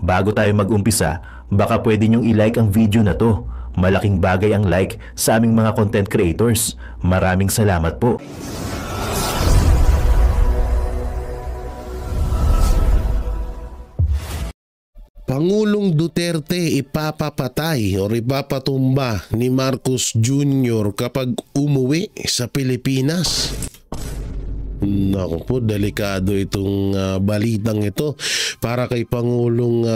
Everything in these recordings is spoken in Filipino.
Bago tayo mag-umpisa, baka pwede nyong i-like ang video na to. Malaking bagay ang like sa aming mga content creators. Maraming salamat po. Pangulong Duterte ipapapatay o ipapatumba ni Marcos Jr. kapag umuwi sa Pilipinas. Naku po, delikado itong balitang ito para kay Pangulong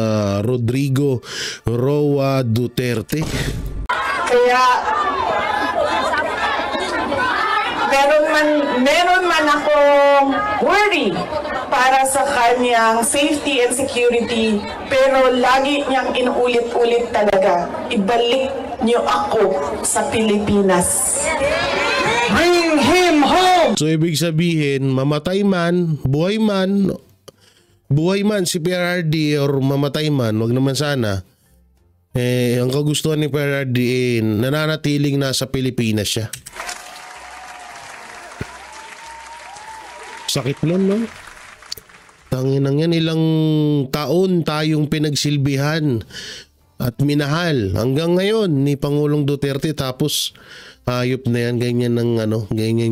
Rodrigo Roa Duterte. Kaya meron man akong worry para sa kanyang safety and security, pero lagi niyang inuulit-ulit talaga, ibalik niyo ako sa Pilipinas. Bring him home! So ibig sabihin, mamatay man si PRRD or mamatay man, wag naman sana. Ang kagustuhan ni PRRD nananatiling nasa Pilipinas siya. Sakit nun, no? Tanginang yan, ilang taon tayong pinagsilbihan at minahal hanggang ngayon ni Pangulong Duterte, tapos ayop na yan, ganyan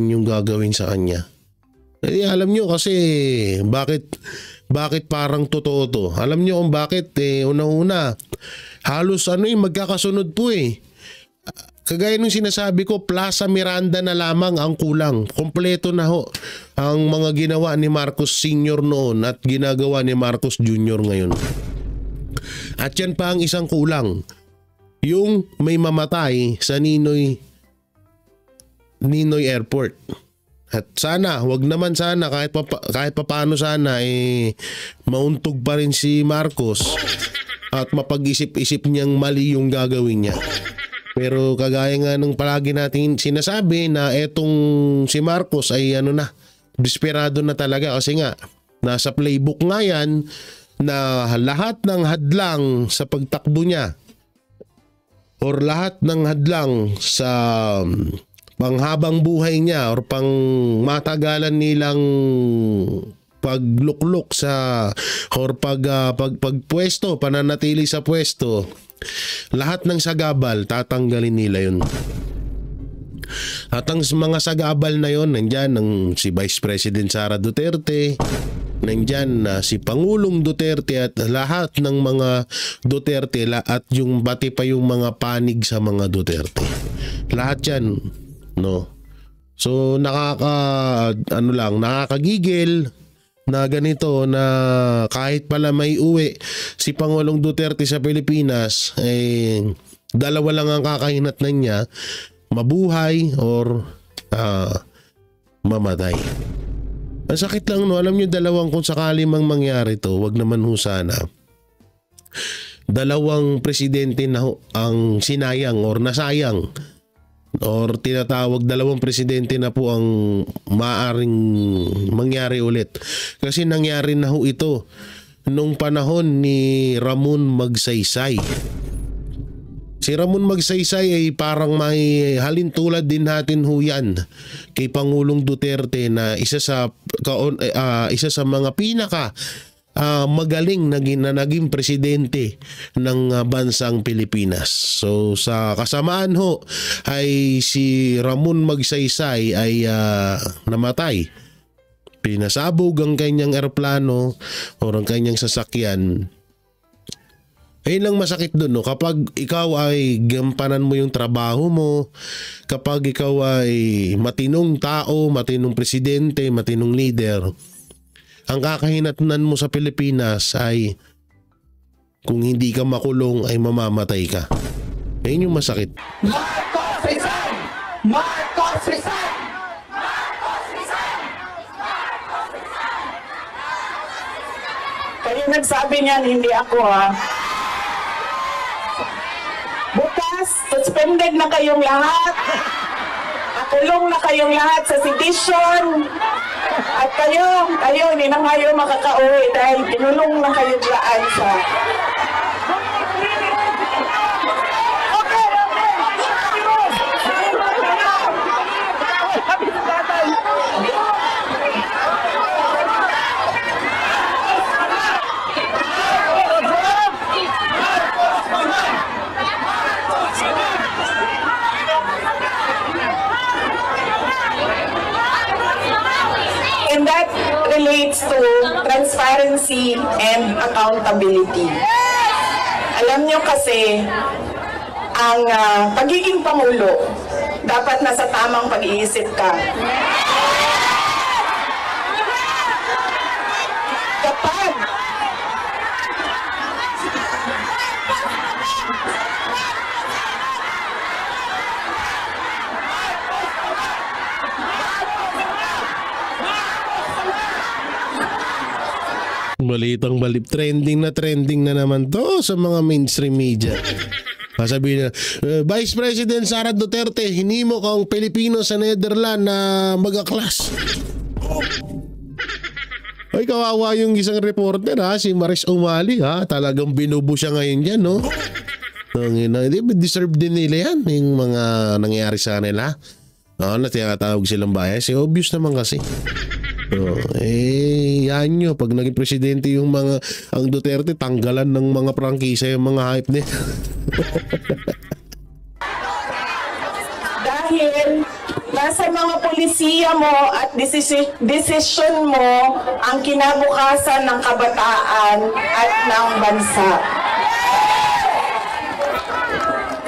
yung gagawin sa kanya. Alam nyo kasi bakit parang totoo to. Alam nyo kung bakit, una-una halos magkakasunod po Kagaya nung sinasabi ko, Plaza Miranda na lamang ang kulang. Kompleto na ho ang mga ginawa ni Marcos Sr. noon at ginagawa ni Marcos Jr. ngayon. At yan pa ang isang kulang. Yung may mamatay sa Ninoy Airport. At sana, wag naman sana, kahit paano sana, mauntog pa rin si Marcos at mapag-isip-isip niyang mali yung gagawin niya. Pero kagaya nga ng palagi natin sinasabi na etong si Marcos ay desperado na talaga kasi nga nasa playbook nga yan na lahat ng hadlang sa pagtakbo niya or lahat ng hadlang sa panghabang buhay niya or pang matagalan nilang pagluklok sa or pagpwesto, pananatili sa pwesto, lahat ng sagabal tatanggalin nila yun. At ang mga sagabal na yun, nandyan si Vice President Sara Duterte, nandyan si Pangulong Duterte at lahat ng mga Duterte at yung pati pa yung mga panig sa mga Duterte. Lahat yan, no? So nakakagigil na ganito na kahit pala may uwi si Pangulong Duterte sa Pilipinas, dalawa lang ang kakahinatnan niya, mabuhay or mamatay. Ang sakit lang, no? Alam niyo, dalawang kung sakali mang mangyari to, wag naman ho sana. Dalawang presidente na ang sinayang or nasayang or tinatawag, dalawang presidente na po ang maaring mangyari ulit. Kasi nangyari na ho ito nung panahon ni Ramon Magsaysay. Si Ramon Magsaysay ay parang may halintulad din natin ho yan kay Pangulong Duterte na isa sa mga pinaka magaling na naging presidente ng bansang Pilipinas. So sa kasamaan ho ay si Ramon Magsaysay ay namatay. Pinasabog ang kanyang eroplano o ang kanyang sasakyan. Ayun lang masakit doon, no? Kapag ikaw ay gampanan mo yung trabaho mo, kapag ikaw ay matinong tao, matinong presidente, matinong leader, ang kakahinatnan mo sa Pilipinas ay kung hindi ka makulong ay mamamatay ka. Ayun yung masakit. Marcos resign! Marcos resign! Marcos resign! Marcos resign! Kayo nagsabi niyan, hindi ako Bukas, suspended na kayong lahat. Nakulong na kayong lahat sa sedition. At kayo, hindi na kayo makakauwi dahil pinulong na kayo dyan sa... relates to transparency and accountability. Alam nyo kasi, ang pagiging Pangulo, dapat nasa tamang pag-iisip ka. Kapag Balitang balip, trending na naman to sa mga mainstream media. Sasabihin na, Vice President Sara Duterte, hinimo kang Pilipino sa Netherlands na mag-aklas. Ay, kawawa yung isang reporter ha, si Maris Umali ha, talagang binubo siya ngayon yan, no? Deserve din nila yan, yung mga nangyayari sa kanila. Na tinatawag silang bias, obvious naman kasi. Yan nyo, pag naging presidente yung ang Duterte, tanggalan ng mga prangkisa yung mga hype niya. dahil nasa mga polisiya mo at desisyon mo ang kinabukasan ng kabataan at ng bansa.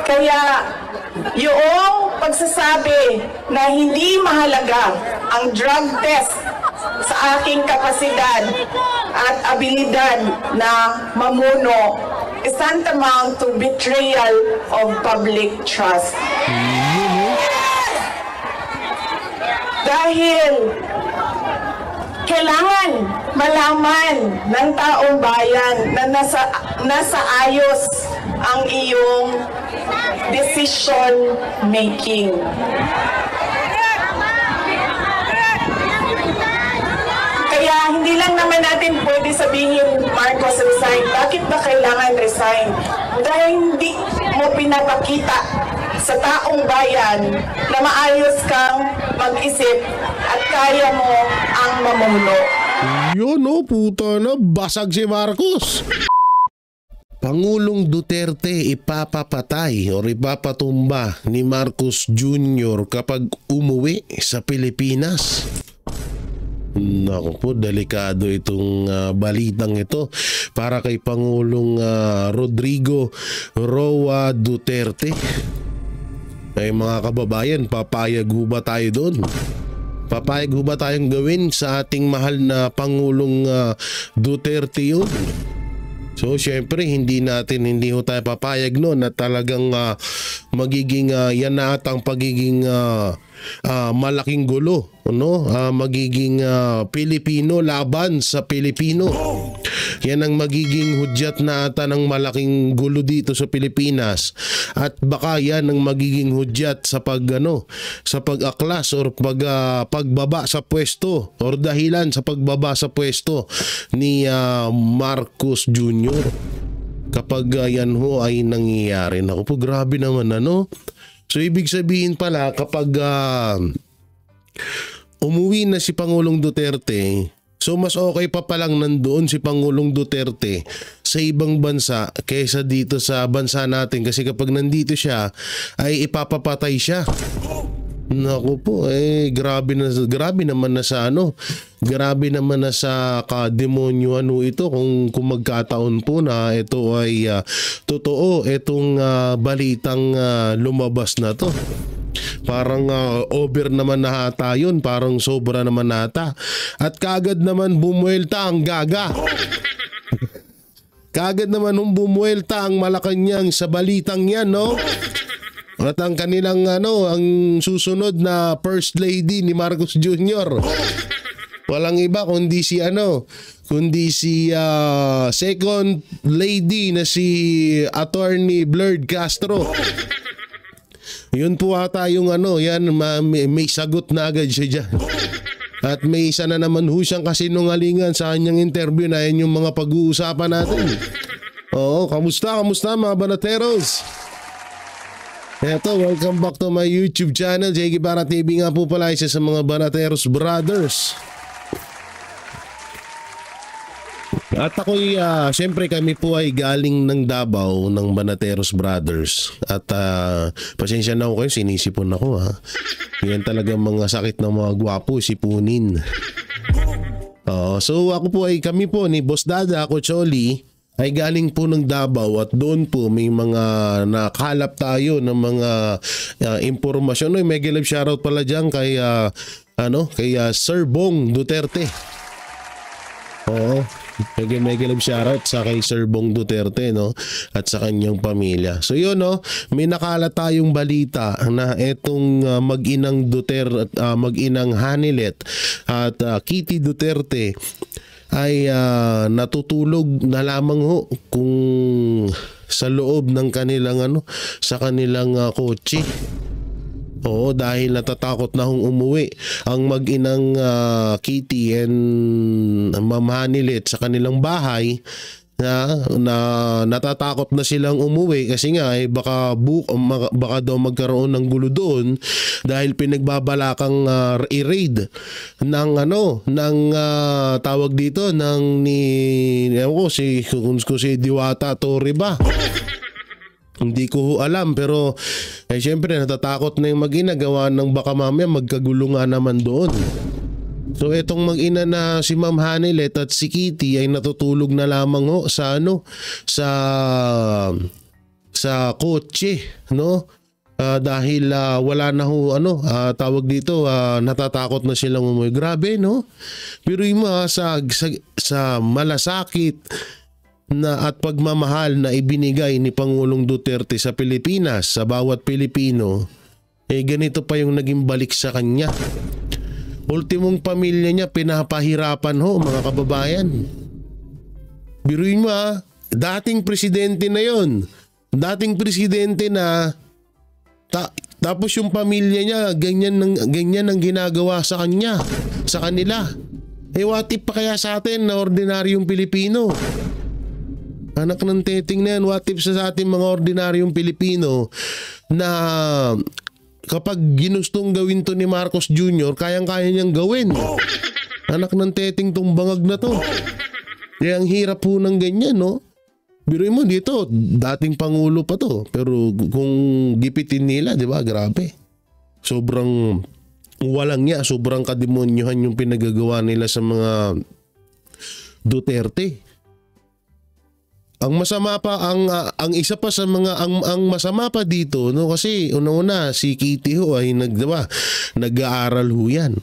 Kaya yung pagsasabi na hindi mahalaga ang drug test sa aking kapasidad at abilidad na mamuno is tantamount to betrayal of public trust. Dahil kailangan malaman ng taong bayan na nasa ayos ang iyong decision making. Kaya hindi lang naman natin pwede sabihin, Marcos resign. Bakit ba kailangan resign? Dahil hindi mo pinapakita sa taong bayan na maayos kang mag-isip at kaya mo ang mamuno. Yun no, puta na, basag si Marcos. Pangulong Duterte ipapapatay o ipapatumba ni Marcos Jr. kapag umuwi sa Pilipinas. Naku po, delikado itong balitang ito para kay Pangulong Rodrigo Roa Duterte. Ay mga kababayan, papayag ba tayo doon? Papayag ba tayong gawin sa ating mahal na Pangulong Duterte yun? So syempre hindi ho tayo papayag noon na talagang magiging yan na atang pagiging malaking gulo, no? Magiging Pilipino laban sa Pilipino. Yan ang magiging hudyat na ata ng malaking gulo dito sa Pilipinas, at baka yan ang magiging hudyat sa sa pag-aklas or pagbaba sa pwesto or dahilan sa pagbaba sa pwesto ni Marcos Jr. kapag yan ho ay nangyayari. Naku po, grabe naman ano. So ibig sabihin pala kapag umuwi na si Pangulong Duterte, so mas okay pa palang nandoon si Pangulong Duterte sa ibang bansa kaysa dito sa bansa natin, kasi kapag nandito siya ay ipapapatay siya. Naku po, grabe naman na sa grabe naman na sa kademonyo ito kung magkataon po na ito ay totoo itong balitang lumabas na to. Parang over naman na ata yun, parang sobra naman nata. At kagad naman bumuelta ang gaga. Kagad naman bumuelta ang Malacanang sa balitang yan, no? At ang kanilang ang susunod na First Lady ni Marcos Jr. Walang iba kundi si Second Lady na si Attorney Blurred Castro. Yun po ata yung yan may sagot na agad siya dyan. At may isa na naman ho siyang kasinungalingan sa kanyang interview na yan yung mga pag-uusapan natin. Oo, kamusta mga banateros? Eto, welcome back to my YouTube channel. Jay Guevara TV nga po pala, isa sa mga Banateros Brothers. At ako'y, syempre kami po ay galing ng Davao ng Banateros Brothers. At pasensya na ako kayo, sinisipon ako ha. Yan talaga mga sakit ng mga gwapo, sipunin. So ako po kami po ni Boss Dada, Coach Oli, ay galing po ng Davao at doon po may mga nakalap tayo ng mga impormasyon. Mega love shoutout pala dyan kay, kay Sir Bong Duterte. Oo. Mega love shoutout sa kay Sir Bong Duterte, no, at sa kanyang pamilya. So yun, no, may nakala tayong balita na etong mag-inang Duterte at mag-inang Hanilet at Kitty Duterte ay natutulog na lamang ho kung sa loob ng kanilang sa kanilang kotse. Oo, dahil natatakot na hong umuwi ang mag-inang Kitty and Ma'am Hanilet sa kanilang bahay, na natatakot na silang umuwi kasi nga baka daw magkaroon ng gulo doon dahil pinagbabalakang i-raid ng tawag dito ng si Diwata Torre ba. Hindi ko alam, pero syempre natatakot na yung mag-ina gawa ng baka mamaya magkagulo nga naman doon. So etong mag-ina na si Ma'am Hanilet at si Kitty ay natutulog na lamang ho sa sa kotse, no? Dahil wala na ho tawag dito, natatakot na silang umuwi. Grabe, no? Pero yung sa malasakit na at pagmamahal na ibinigay ni Pangulong Duterte sa Pilipinas, sa bawat Pilipino, ganito pa yung naging balik sa kanya. Ultimong pamilya niya pinapahirapan ho, mga kababayan. Biruin mo dating presidente na yon. Dating presidente na tapos yung pamilya niya ganyan ang ginagawa sa kanya, sa kanila. What if pa kaya sa atin na ordinaryong Pilipino? Anak ng teting na yan, what if sa ating mga ordinaryong Pilipino na kapag ginustong gawin to ni Marcos Jr., kayang-kaya niyang gawin. Anak ng teting tong bangag na to. Kaya ang hirap po ng ganyan, no? Biruin mo dito, dating Pangulo pa to. Pero kung gipitin nila, di ba, grabe. Sobrang walang niya, sobrang kademonyohan yung pinagagawa nila sa mga Duterte. Ang masama pa ang isa pa sa mga ang masama pa dito, no, kasi una-una si Kitty ho ay nag-aaral ho yan.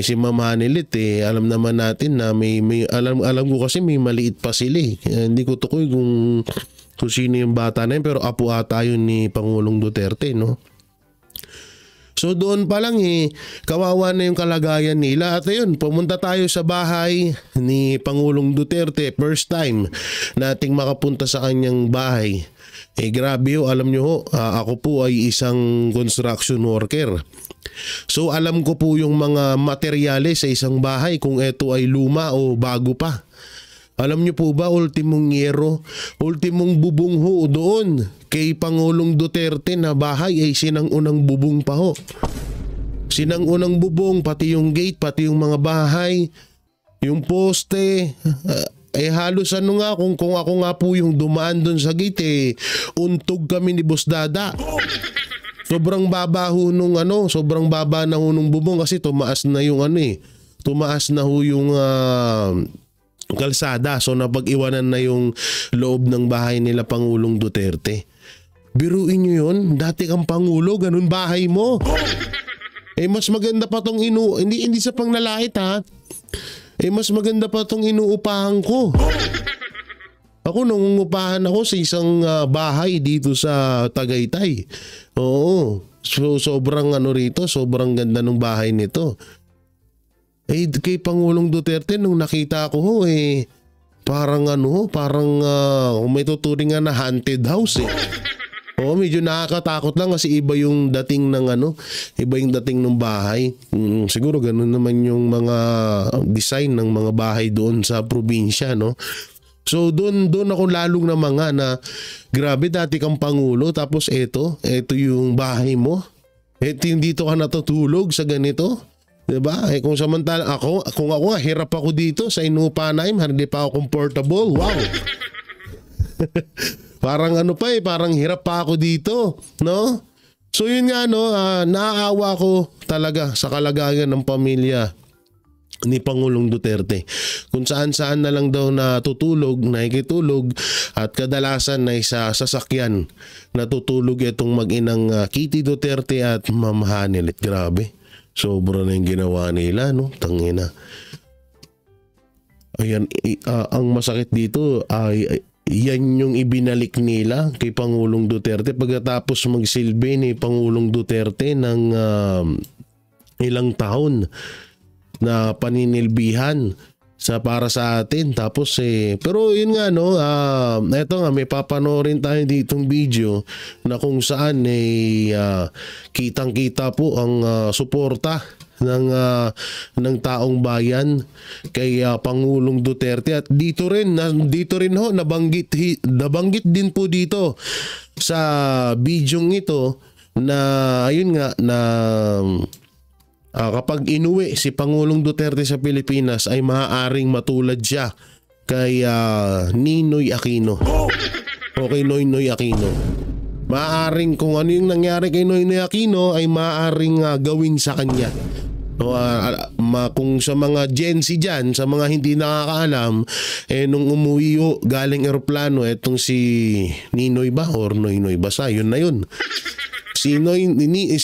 Si Ma'am Hanilet alam naman natin na may alam ko kasi may maliit pa sila hindi ko tukoy kung sino yung bata na yun, pero apo ata yun ni Pangulong Duterte, no. So doon pa lang kawawa na yung kalagayan nila. At ayun, pumunta tayo sa bahay ni Pangulong Duterte. First time nating makapunta sa kanyang bahay. Grabe ho, alam nyo ho, ako po ay isang construction worker. So alam ko po yung mga materyales sa isang bahay kung ito ay luma o bago pa. Alam niyo po ba, ultimong yero, ultimong bubong ho doon kay Pangulong Duterte na bahay ay sinang-unang bubong pa ho. Sinang-unang bubong, pati yung gate, pati yung mga bahay, yung poste, halos kung ako nga po yung dumaan doon sa gate untog kami ni Boss Dada. Sobrang baba ho sobrang baba na ho nung bubong kasi tumaas na yung tumaas na ho yung kalsada. So napag-iwanan na yung loob ng bahay nila Pangulong Duterte. Biruin nyo yun, dati kang Pangulo, ganun bahay mo. Mas maganda pa tong hindi sa panglalait ha. Mas maganda pa tong inuupahan ko. Ako nangungupahan ako sa isang bahay dito sa Tagaytay. Oo. So sobrang rito, sobrang ganda ng bahay nito. Kay Pangulong Duterte nung nakita ko parang may tuturing na haunted house medyo nakakatakot lang kasi iba yung dating ng bahay. Siguro ganun naman yung mga design ng mga bahay doon sa probinsya, no. So doon ako lalong namanga na grabe, dati kang Pangulo tapos ito yung bahay mo. Yung dito ka natutulog sa ganito. Diba? Kung samantala kung ako hirap ako dito sa inuupahan namin, hindi pa ako comfortable. Wow. Parang parang hirap pa ako dito, no? So yun nga naaawa ko talaga sa kalagayan ng pamilya ni Pangulong Duterte. Kung saan-saan na lang daw nakikitulog at kadalasan na sa sasakyan natutulog itong mag-inang Kitty Duterte at Ma'am Hanelet. Grabe. Sobra na yung ginawa nila, no? Tangina. Ayan, ang masakit dito ay yan yung ibinalik nila kay Pangulong Duterte pagkatapos magsilbi ni Pangulong Duterte ng ilang taon na paninilbihan para sa atin. Tapos pero yun nga, no, eto nga, may papanoorin tayo ditong video na kung saan kitang-kita po ang suporta ng taong bayan kay Pangulong Duterte. At dito rin ho nabanggit din po dito sa bidyong ito na ayun nga na kapag inuwi si Pangulong Duterte sa Pilipinas ay maaaring matulad siya kay Ninoy Aquino. O kay Noynoy Aquino. Maaaring kung ano yung nangyari kay Noynoy Aquino ay maaaring gawin sa kanya. Kung sa mga Gen Z dyan, sa mga hindi nakakaalam, nung umuwi galing eroplano, etong si Ninoy ba or Noynoy, basta yun na yun. Si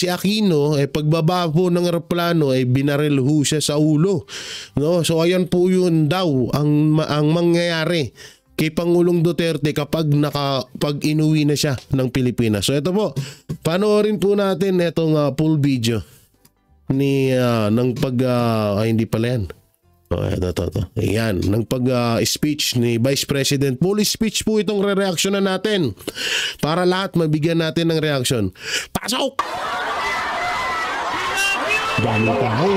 Aquino, pagbaba po ng eroplano ay binaril ho siya sa ulo. No? So ayan po yun daw ang mangyayari kay Pangulong Duterte kapag inuwi na siya ng Pilipinas. So ito po, panoorin po natin itong full video ni hindi pala yan. Ayan, ng speech ni Vice President. Full speech po itong re-reaction na natin para lahat mabigyan natin ng reaction. Pasok! Daming tao.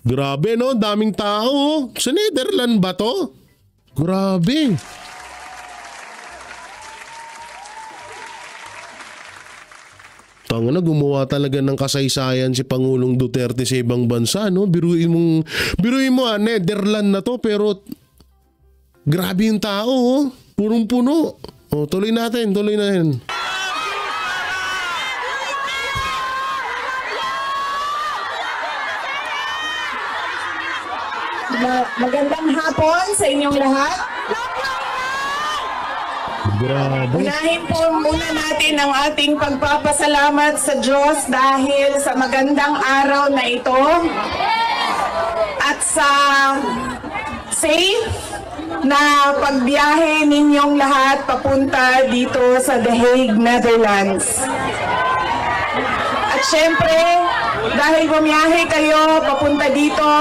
Grabe, no? Daming tao. Sa Netherlands ba to? Grabe. Tanga na, gumawa talaga ng kasaysayan si Pangulong Duterte sa ibang bansa, no? Biruin mo, Netherlands na to, pero grabe yung tao, oh. Punong-puno. Oh, tuloy natin. Magandang hapon sa inyong lahat. Grabe. Unahin po muna natin ang ating pagpapasalamat sa Diyos dahil sa magandang araw na ito at sa safe na pagbiyahe ninyong lahat papunta dito sa The Hague, Netherlands. At syempre, dahil bumiyahe kayo papunta dito,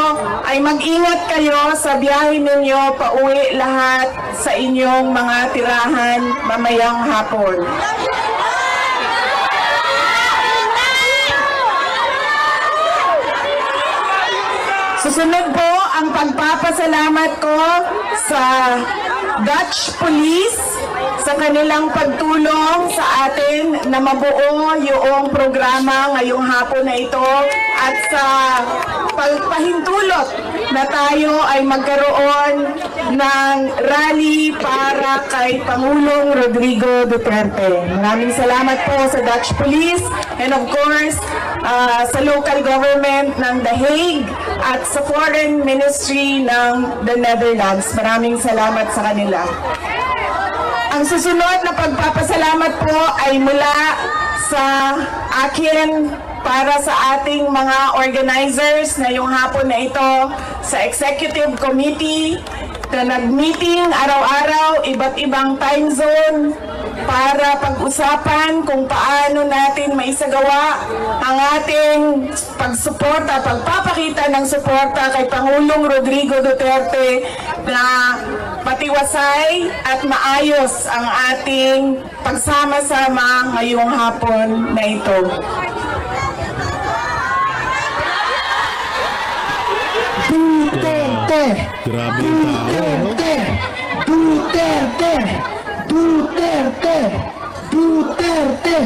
ay mag-ingat kayo sa biyahe ninyo pauwi lahat sa inyong mga tirahan mamayang hapon. Susunod po ang pagpapasalamat ko sa Dutch Police sa kanilang pagtulong sa atin na mabuo yung programa ngayong hapon na ito at sa pagpahintulot na tayo ay magkaroon ng rally para kay Pangulong Rodrigo Duterte. Maraming salamat po sa Dutch Police and of course sa local government ng The Hague at sa Foreign Ministry ng the Netherlands. Maraming salamat sa kanila. Ang susunod na pagpapasalamat po ay mula sa akin para sa ating mga organizers ngayong hapon na ito sa Executive Committee na nag-meeting araw-araw, iba't ibang time zone para pag-usapan kung paano natin maisagawa ang ating pagsuporta, pagpapakita ng suporta kay Pangulong Rodrigo Duterte na patiwasay at maayos ang ating pagsama-sama ngayong hapon na ito. Duterte! Grabe yung tao, no? Duterte! Duterte! Duterte!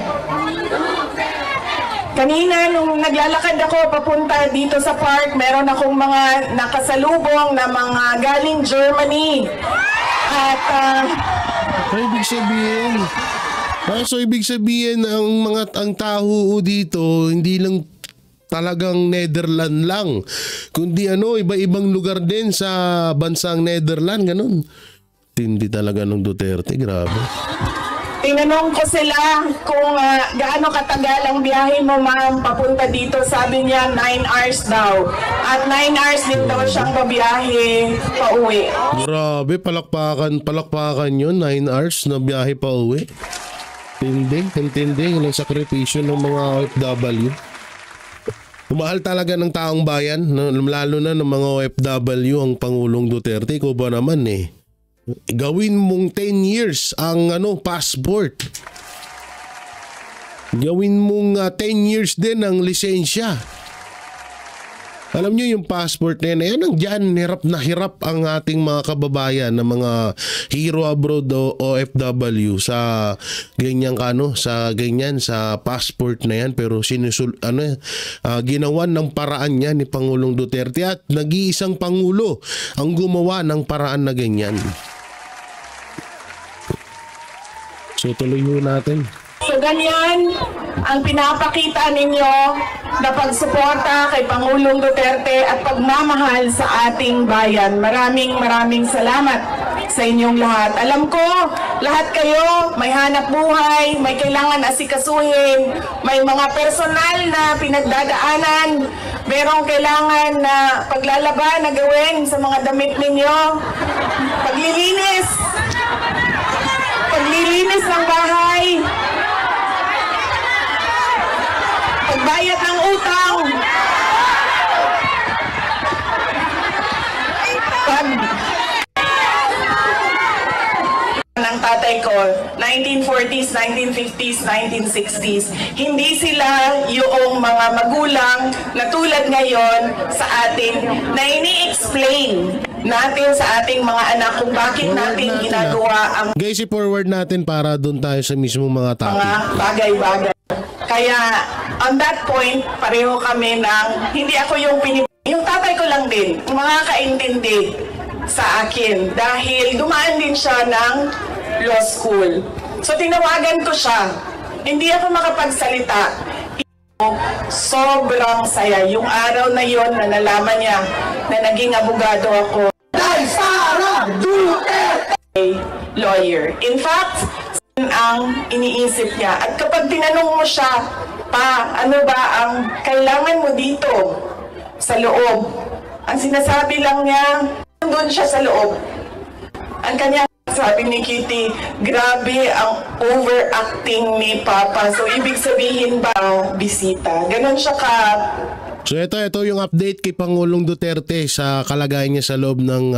Kanina nung naglalakad ako papunta dito sa park, meron akong mga nakasalubong na mga galing Germany. At ibig sabihin ang tao dito hindi lang talagang Netherlands lang. Kundi iba-ibang lugar din sa bansang Netherlands, ganun. Tindi talaga ng Duterte, grabe. Tinanong ko sila kung gaano katagal ang biyahe mo, ma'am, papunta dito. Sabi niya 9 hours daw. At 9 hours din daw siyang babiyahe pa uwi. Grabe, palakpakan yun. 9 hours na biyahe pa uwi. Tindi ng sakripisyo ng mga OFW. Umahal talaga ng taong bayan, lalo na ng mga OFW ang Pangulong Duterte. Ikaw ba naman gawin mong 10 years ang passport. Gawin mong 10 years din ang lisensya. Alam nyo yung passport na yan, nandiyan, hirap na hirap ang ating mga kababayan na mga hero abroad o OFW sa ganyan sa passport na yan, pero ginawan ng paraan niya ni Pangulong Duterte at nag-iisang pangulo ang gumawa ng paraan na ganyan. So tuloy natin. So ganyan ang pinapakita ninyo na pagsuporta kay Pangulong Duterte at pagmamahal sa ating bayan. Maraming salamat sa inyong lahat. Alam ko, lahat kayo may hanap buhay, may kailangan asikasuhin, may mga personal na pinagdadaanan, merong kailangan na paglalaban na gawin sa mga damit ninyo, paglilinis ng bahay, pagbayad ng utang, ng tatay ko, 1940s, 1950s, 1960s. Hindi sila yung mga magulang na tulad ngayon sa atin na ini-explain natin sa ating mga anak kung bakit natin ginagawa ang Guys, i-forward natin para doon tayo sa mismong mga topic. mga bagay-bagay. Kaya on that point, pareho kami ng hindi ako yung tatay ko lang din, makakaintindi sa akin dahil dumaan din siya ng law school. So tinawagan ko siya. Hindi ako makapagsalita. Sobrang saya. Yung araw na yon na nalaman niya na naging abogado ako. Sara Duterte! Lawyer. In fact, ang iniisip niya. At kapag tinanong mo siya, ano ba ang kailangan mo dito sa loob? Ang sinasabi lang niya, doon siya sa loob. Ang kanya sabi ni Kitty, grabe ang overacting ni Papa. So, ibig sabihin ba, bisita? Ganon siya ka. So, ito yung update kay Pangulong Duterte sa kalagayan niya sa loob ng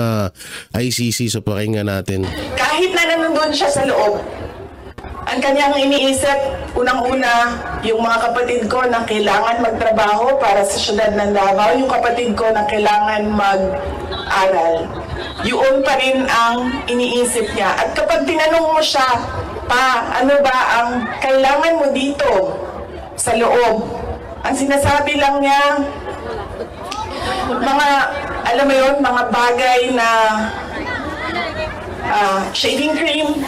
ICC. So, pakinggan natin. Kahit na nandun siya sa loob, ang kanyang iniisip, unang-una, yung mga kapatid ko na kailangan magtrabaho para sa syudad ng Davao, yung kapatid ko na kailangan mag-aral. Yun pa rin ang iniisip niya. At kapag tinanong mo siya, ano ba ang kailangan mo dito sa loob? Ang sinasabi lang niya, mga, alam mo yun, mga bagay na shaving cream,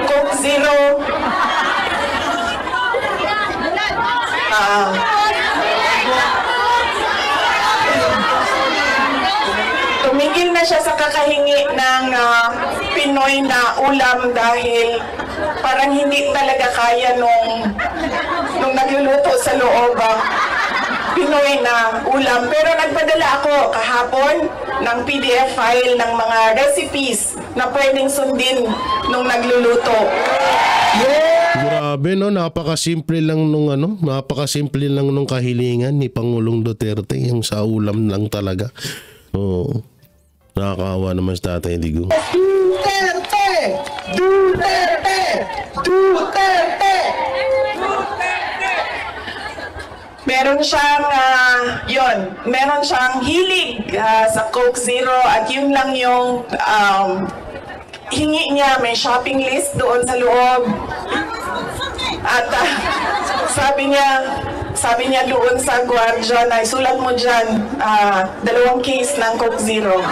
Coke Zero, tumigil na siya sa kakahingi ng Pinoy na ulam dahil parang hindi talaga kaya nung nagluluto sa loob Pinoy na ulam. Pero nagpadala ako kahapon ng PDF file ng mga recipes na pwedeng sundin nung nagluluto. Grabe napakasimple lang napakasimple lang nung kahilingan ni Pangulong Duterte, yung sa ulam lang talaga. Oo. Nakakaawa naman sa Tatay Digong. Duterte! Duterte! Duterte! Meron siyang, meron siyang hilig sa Coke Zero at yun lang yung hingi niya. May shopping list doon sa loob. At sabi niya doon sa gwardiya na isulat mo dyan, 2 case ng Coke Zero.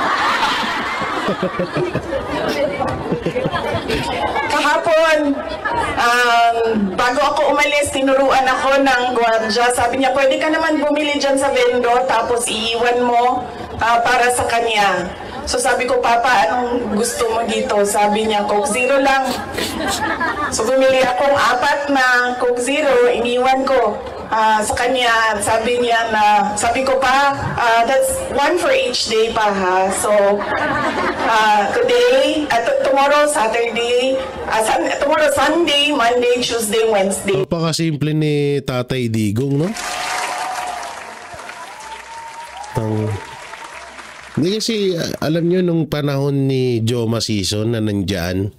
Kahapon, ngayon, bago ako umalis, tinuruan ako ng gwardya. Sabi niya, pwede ka naman bumili dyan sa vendor tapos iiwan mo para sa kanya. So sabi ko, Papa, anong gusto mo dito? Sabi niya, Coke Zero lang. So bumili akong 4 na Coke Zero, iniwan ko sa kanya. Sabi niya na, sabi ko pa, that's 1 for each day pa ha. So today, tomorrow Saturday, tomorrow Sunday, Monday, Tuesday, Wednesday. Napakasimple ni Tatay Digong, no? Hindi kasi alam nyo nung panahon ni Joma Sison na nandyan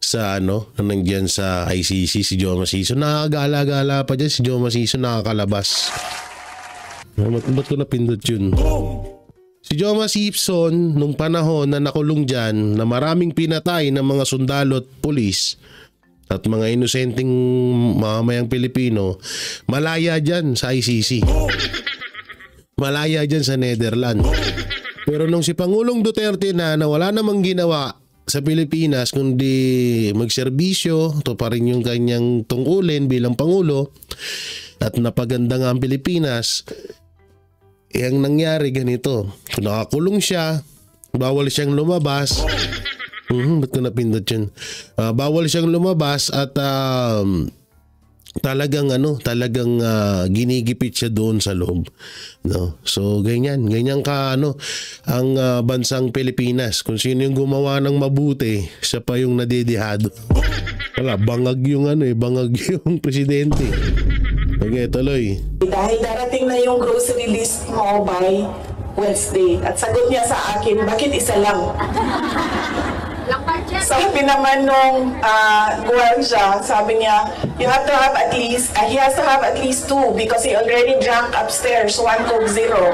sa na nandyan sa ICC si Joma Sison, nakakagala-gala pa dyan si Joma Sison, nakakalabas. Ba't ko napindot yun? Si Joma Sison nung panahon na nakulong dyan na maraming pinatay ng mga sundalo at pulis at mga inosenteng mamamayang Pilipino, malaya dyan sa ICC. Malaya dyan sa Netherlands. Pero nung si Pangulong Duterte na wala namang ginawa sa Pilipinas kundi magserbisyo, to pa rin yung kanyang tungkulin bilang Pangulo at napaganda nga ang Pilipinas, ang nangyari ganito. Kung nakakulong siya, bawal siyang lumabas. Ba't ko napindot yun? Bawal siyang lumabas at talagang ginigipit siya doon sa loob, no? So ganyan ka ang bansang Pilipinas. Kung sino yung gumawa ng mabuti, siya pa yung nadidihado. Wala, bangag yung bangag yung presidente. Okay, tuloy. Dahil darating na yung grocery list mo by Wednesday. At sagot niya sa akin, bakit isa lang? Sabi naman nung gwardya, sabi niya, you have to have at least, he has to have at least 2 because he already drank upstairs 1 Coke Zero.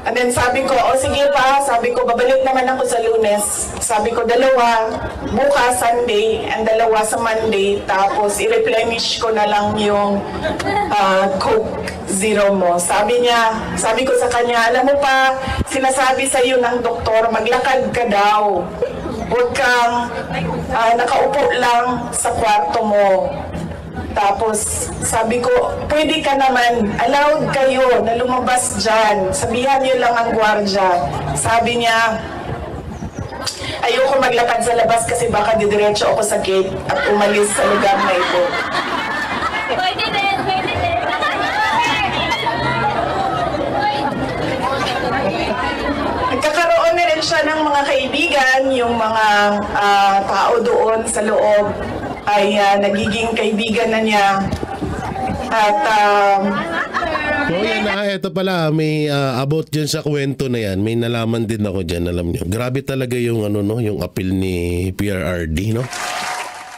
And then sabi ko, sige pa, sabi ko, babalik naman ako sa Lunes. Sabi ko, 2 bukas Sunday and 2 sa Monday, tapos i-replenish ko na lang yung Coke Zero mo. Sabi ko sa kanya, alam mo pa, sinasabi sa iyo ng doktor, maglakad ka daw. Huwag kang nakaupo lang sa kwarto mo. Tapos sabi ko, pwede ka naman, allowed kayo na lumabas dyan. Sabihan niyo lang ang gwardya. Sabi niya, ayoko maglakad sa labas kasi baka didiretso ako sa gate at umalis sa lugar na ito. Pwede din, pwede din. Nagkakaroon na rin siya ng mga kaibigan, yung mga tao doon sa loob ay nagiging kaibigan na niya. At So yan ito pala, may about dyan sa kwento na yan, may nalaman din ako dyan, alam nyo. Grabe talaga yung yung appeal ni PRRD, no?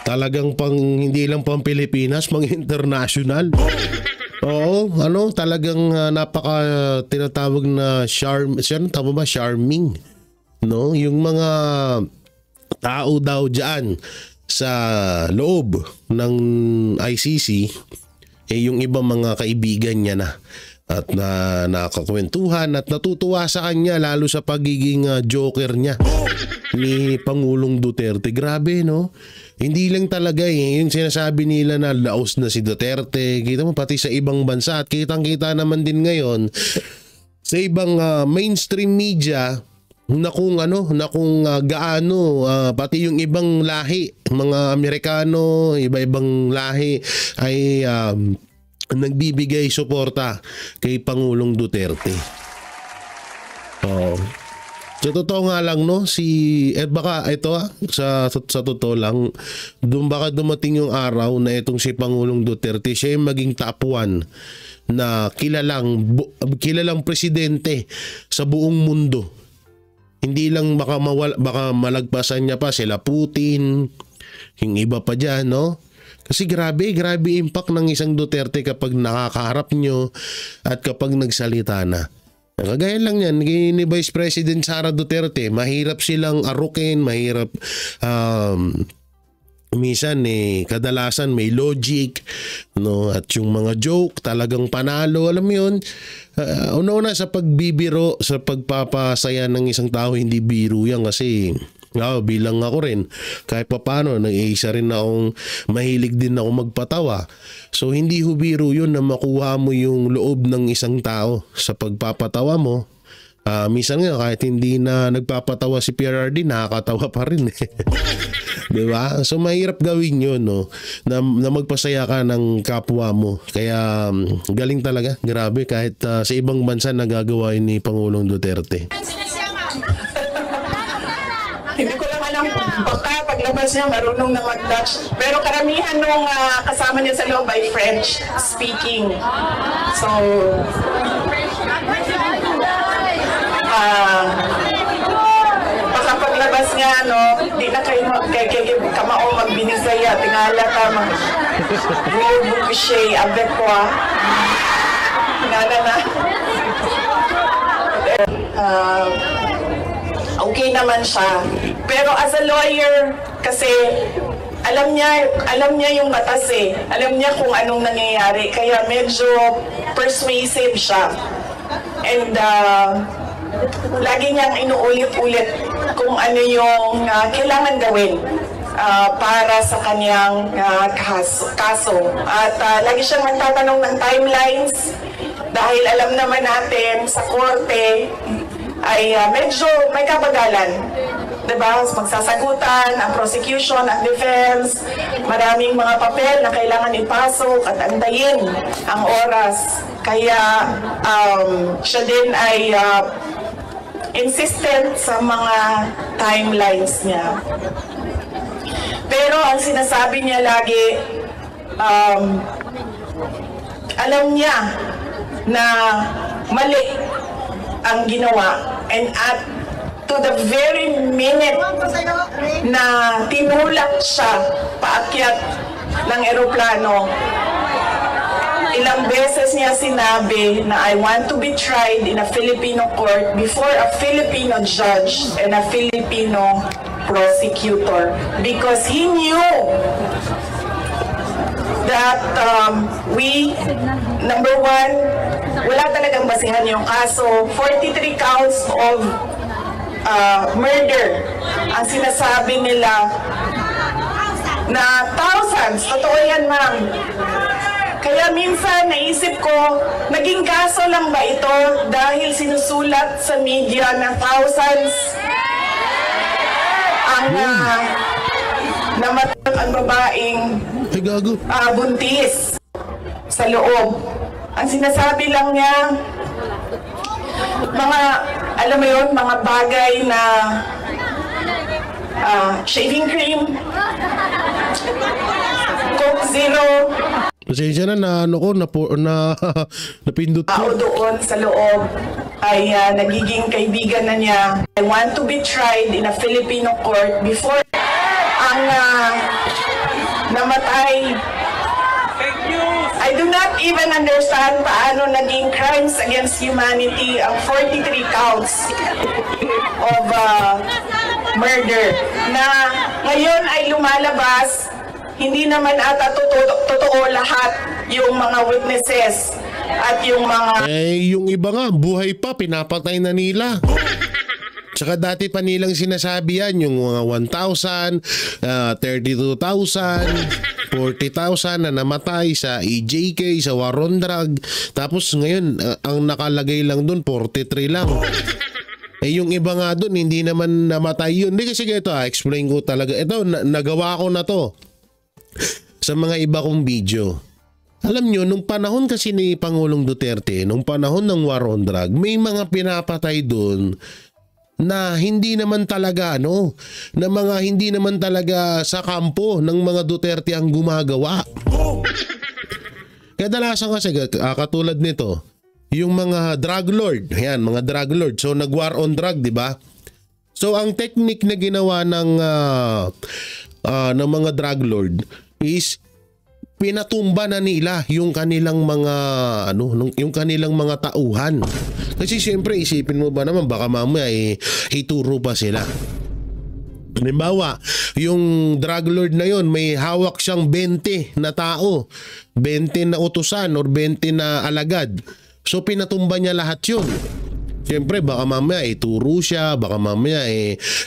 Talagang hindi lang pang Pilipinas, pang international. Oo, talagang napaka tinatawag na charming, no? Yung mga tao daw dyan sa loob ng ICC, yung ibang mga kaibigan niya na at nakakwentuhan at natutuwa sa kanya lalo sa pagiging joker niya ni Pangulong Duterte. Grabe, no? Hindi lang talaga yung sinasabi nila na laos na si Duterte. Kita mo pati sa ibang bansa at kitang-kita naman din ngayon sa ibang mainstream media na kung gaano pati yung ibang lahi, mga Amerikano, iba-ibang lahi ay nagbibigay suporta kay Pangulong Duterte. Sa totoo nga lang, no, baka ito sa totoo lang, baka dumating yung araw na itong si Pangulong Duterte siya yung maging top 1 na kilalang presidente sa buong mundo. Hindi lang baka malagpasan niya pa sila Putin, yung iba pa dyan, no? Kasi grabe impact ng isang Duterte kapag nakakaharap nyo at kapag nagsalita na. Kagaya lang yan, ni Vice President Sara Duterte, mahirap silang arukin, mahirap minsan kadalasan may logic, no, at yung mga joke talagang panalo, alam mo yun. Una-una sa pagbibiro, sa pagpapasaya ng isang tao, hindi biro yan kasi Bilang ako rin, kahit papaano, isa rin akong mahilig din ako magpatawa. So hindi hubiro yun na makuha mo yung loob ng isang tao sa pagpapatawa mo. Minsan nga kahit hindi na nagpapatawa si PRRD, nakakatawa pa rin eh. Diba? So mahirap gawin yun, no? Na magpasaya ka ng kapwa mo. Kaya galing talaga, grabe, kahit sa ibang bansa nagagawa yun ni Pangulong Duterte. Hindi ko lang alam baka paglabas niya marunong na mag-Dutch. Pero karamihan nung kasama niya sa loob ay French speaking. So, baka paglabas niya, no, di na kayo kamao magbinisaya. Tingala ka mag boucher avec quoi. Tingala na. Okay naman siya. Pero as a lawyer, kasi alam niya yung batas eh. Alam niya kung anong nangyayari. Kaya medyo persuasive siya. And lagi niyang inuulit-ulit kung ano yung kailangan gawin para sa kanyang kaso. At lagi siyang nagtatanong ng timelines dahil alam naman natin sa korte ay medyo may kabagalan. Diba? Magsasagutan ang prosecution, ang defense, maraming mga papel na kailangan ipasok at antayin ang oras. Kaya siya din ay insistent sa mga timelines niya. Pero ang sinasabi niya lagi, alam niya na mali ang ginawa, and at to the very minute na tinulak siya paakyat ng eroplano, ilang beses niya sinabi na I want to be tried in a Filipino court before a Filipino judge and a Filipino prosecutor, because he knew that number one, wala talagang basihan yung kaso. 43 counts of murder ang sinasabi nila na thousands. Totoo yan, ma'am. Kaya minsan naisip ko, naging kaso lang ba ito dahil sinusulat sa media na thousands ang namatay ang babaeng buntis sa loob. Ang sinasabi lang niya, mga, alam mo yun, mga bagay na shaving cream, Coke Zero. Pasensya na napindot ko. Doon sa loob ay nagiging kaibigan na niya. I want to be tried in a Filipino court before ang namatay. I do not even understand paano naging crimes against humanity ang 43 counts of murder na ngayon ay lumalabas. Hindi naman ata totoo lahat yung mga witnesses at yung mga... yung iba nga, buhay pa, pinapatay na nila. Tsaka dati pa nilang sinasabi yan, yung mga 1,000, 32,000, 40,000 na namatay sa EJK, sa war on drug. Tapos ngayon, ang nakalagay lang dun, 43 lang. Yung iba nga dun, hindi naman namatay yun. Hindi kasi ito, explain ko talaga. Ito, nagawa ko na to sa mga iba kong video. Alam nyo, nung panahon kasi ni Pangulong Duterte, nung panahon ng war on drug, may mga pinapatay dun na hindi naman talaga na mga hindi naman talaga sa kampo ng mga Duterte ang gumagawa. Kadalasan kasi katulad nito, yung mga drug lord, ayan, mga drug lord. So nag-war on drug, di ba? So ang technique na ginawa ng mga drug lord is pinatumba na nila yung kanilang mga yung kanilang mga tauhan. Kasi siyempre isipin mo ba naman baka mamaya hituro pa sila. Halimbawa, yung drug lord na yon may hawak siyang 20 na tao, 20 na utusan or 20 na alagad. So pinatumba niya lahat yun. Siyempre baka mamaya ituro siya, baka mamaya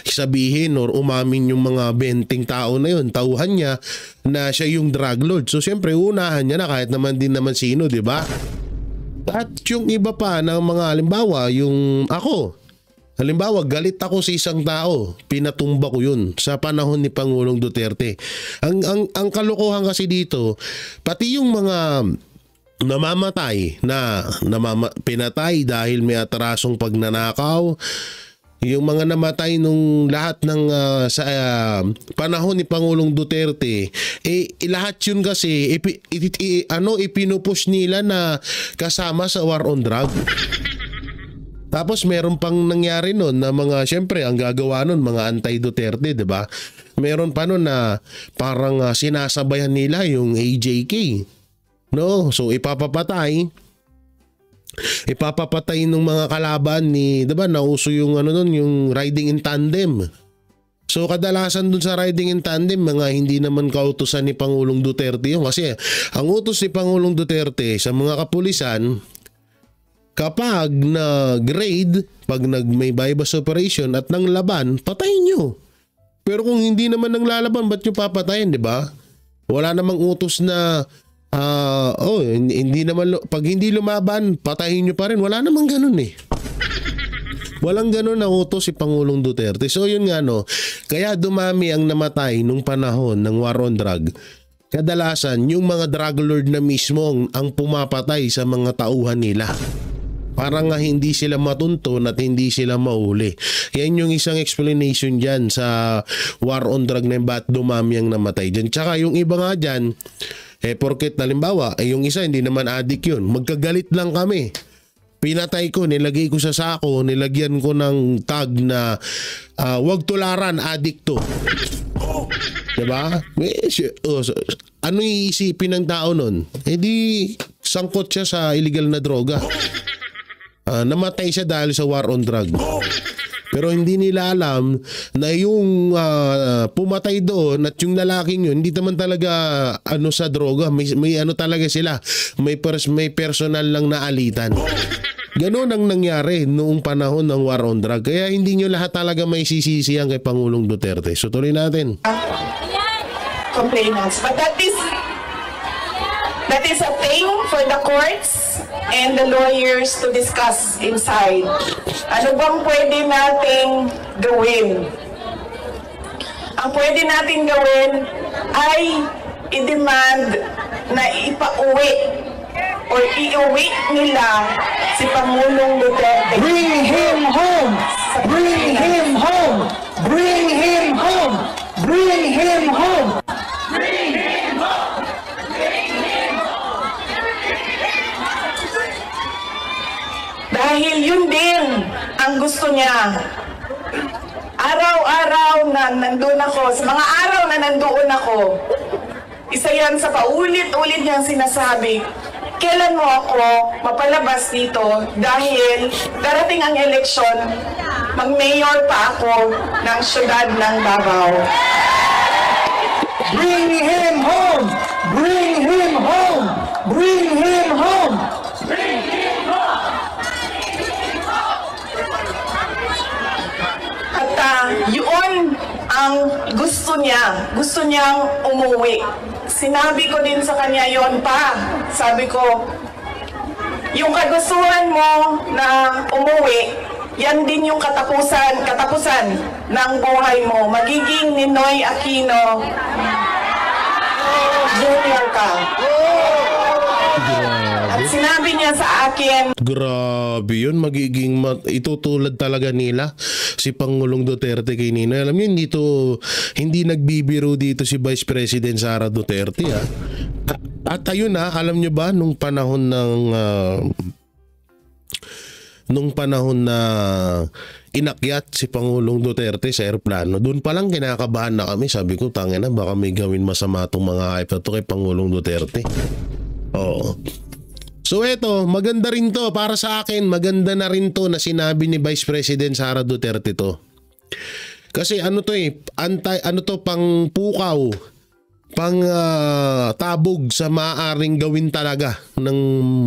sabihin or umamin yung mga 20 tao na yun, tauhan niya na siya yung drug lord. So siyempre unahan niya na kahit naman din naman sino, di ba? At yung iba pa ng mga halimbawa, yung ako, halimbawa galit ako sa isang tao, pinatumba ko yun sa panahon ni Pangulong Duterte. Ang kalokohan kasi dito, pati yung mga namamatay na pinatay dahil may atrasong pagnanakaw, yung mga namatay nung lahat ng sa panahon ni Pangulong Duterte, lahat yun kasi ipinupush nila na kasama sa war on drug. Tapos meron pang nangyari nun na mga, syempre ang gagawa nun mga anti-Duterte, di ba? Meron pa nun na parang sinasabayan nila yung AJK. No, so ipapapatay ng mga kalaban ni, 'di ba? Nauso yung nun, yung riding in tandem. So kadalasan dun sa riding in tandem, mga hindi naman kautusan ni Pangulong Duterte yun. Kasi ang utos ni Pangulong Duterte sa mga kapulisan, kapag nag-raid, pag may bypass operation at nang laban, patayin nyo. Pero kung hindi naman nang lalaban, ba't nyo papatayin, 'di ba? Wala namang utos na hindi naman, pag hindi lumaban, patayin nyo pa rin. Wala namang ganun eh. Walang ganun na utos si Pangulong Duterte. So yun nga no, kaya dumami ang namatay nung panahon ng war on drug. Kadalasan, yung mga drug lord na mismo ang pumapatay sa mga tauhan nila. Para nga hindi sila matuntun at hindi sila mauli. Yan yung isang explanation dyan sa war on drug na ba't dumami ang namatay dyan. Tsaka yung iba nga dyan, porket halimbawa, yung isa hindi naman addict yun. Magkagalit lang kami. Pinatay ko, nilagay ko sa sako, nilagyan ko ng tag na wag tularan, addict to. Diba? Ano iisipin ng tao nun? Di sangkot siya sa illegal na droga. Namatay siya dahil sa war on drug. Pero hindi nila alam na yung pumatay doon at yung lalaking yun, hindi naman talaga sa droga. May talaga sila. May personal lang na alitan. Ganon ang nangyari noong panahon ng war on drug. Kaya hindi nyo lahat talaga may sisisihan kay Pangulong Duterte. So tuloy natin. Complainants. But that is a thing for the courts and the lawyers to discuss inside. Ano bang pwede nating gawin? Ang pwede nating gawin ay i-demand na ipauwi or iuwi nila si Pangulong Duterte. Bring him home! Bring him home! Bring him home! Bring him home! Bring him home! Dahil yun din ang gusto niya. Araw-araw na nandun ako, sa mga araw na nandoon ako, isa yan sa paulit-ulit niyang sinasabi, kailan mo ako mapalabas dito dahil darating ang eleksyon, mag-mayor pa ako ng syudad ng Davao. Bring him home! Bring him home! Bring him home! Bring him home! At yun ang gusto niya. Gusto niyang umuwi. Sinabi ko din sa kanya yon pa. Sabi ko, yung kagustuhan mo na umuwi, yan din yung katapusan ng buhay mo. Magiging Ninoy Aquino Junior ka. At sinabi niya sa akin, Grabe yun, magiging itutulad talaga nila si Pangulong Duterte kay Ninoy. Alam niyo, hindi nagbibiro dito si Vice President Sara Duterte. At ayun alam niyo ba, nung panahon na inakyat si Pangulong Duterte sa aeroplano, doon pa lang kinakabahan na kami. Sabi ko, tangina, baka may gawin masama itong mga hype na to kay Pangulong Duterte. Oo. So eto, maganda rin to para sa akin, maganda na rin to na sinabi ni Vice President Sara Duterte to. Kasi pang pukaw, pang tabog sa maaaring gawin talaga ng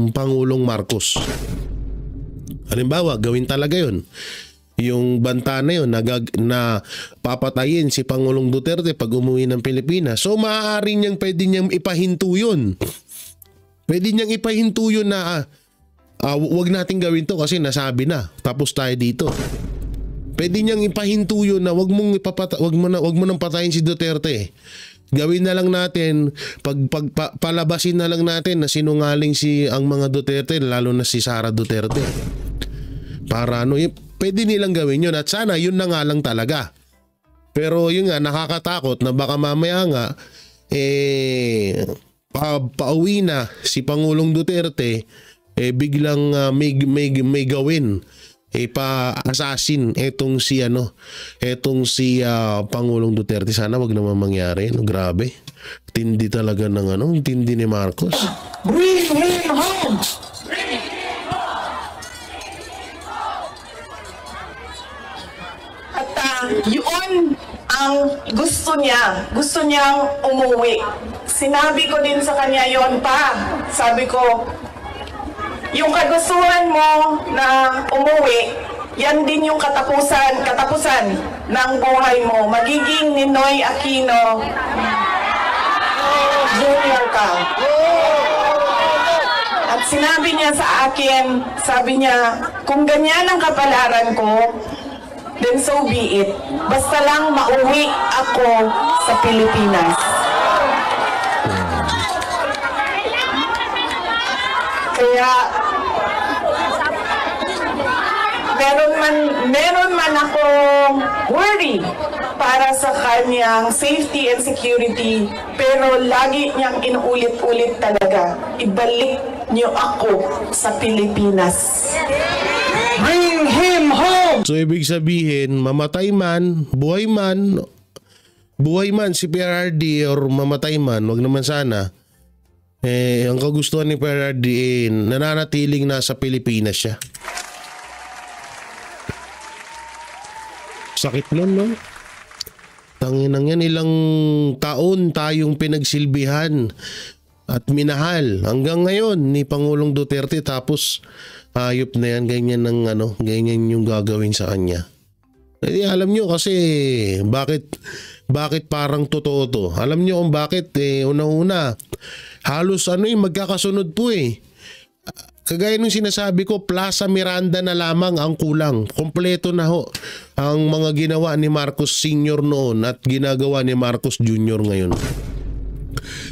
Pangulong Marcos. Halimbawa, gawin talaga yun. Yung banta na yun na papatayin si Pangulong Duterte pag umuwi ng Pilipinas. So maaari niyang pwede niyang ipahinto yun. Pwede niyang ipahinto yun na wag natin gawin to kasi nasabi na. Tapos tayo dito. Pwede niyang ipahinto yun na wag mo nang patayin si Duterte. Gawin na lang natin, palabasin na lang natin na sinungaling ang mga Duterte, lalo na si Sara Duterte. Para pwede nilang gawin yun at sana yun na nga lang talaga. Pero yun nga, nakakatakot na baka mamaya nga pauwi na si Pangulong Duterte, biglang may gawin, pa-assassin etong si Pangulong Duterte. Sana wag naman mangyari. Grabe. Tindi talaga ng tindi ni Marcos. Bring him home! Yun ang gusto niya. Gusto niyang umuwi. Sinabi ko din sa kanya yon pa. Sabi ko, yung kagustuhan mo na umuwi, yan din yung katapusan ng buhay mo. Magiging Ninoy Aquino Jr. ka. At sinabi niya sa akin, sabi niya, kung ganyan ang kapalaran ko, then so be it. Basta lang mauwi ako sa Pilipinas. Kaya meron man akong worry para sa kanyang safety and security, pero lagi niyang inuulit-ulit talaga, ibalik niyo ako sa Pilipinas. Bring him home! So ibig sabihin, mamatay man si PRRD or mamatay man, wag naman sana. Ang kagustuhan ni PRRD nananatiling nasa Pilipinas siya. Sakit nun, no? Tanginang yan, ilang taon tayong pinagsilbihan at minahal hanggang ngayon ni Pangulong Duterte, tapos hayop na yan, ganyan yung gagawin sa kanya. Alam nyo kasi bakit parang totoo to. Alam nyo kung bakit, una-una halos magkakasunod po Kagaya nung sinasabi ko, Plaza Miranda na lamang ang kulang. Kompleto na ho ang mga ginawa ni Marcos Sr. noon at ginagawa ni Marcos Jr. ngayon.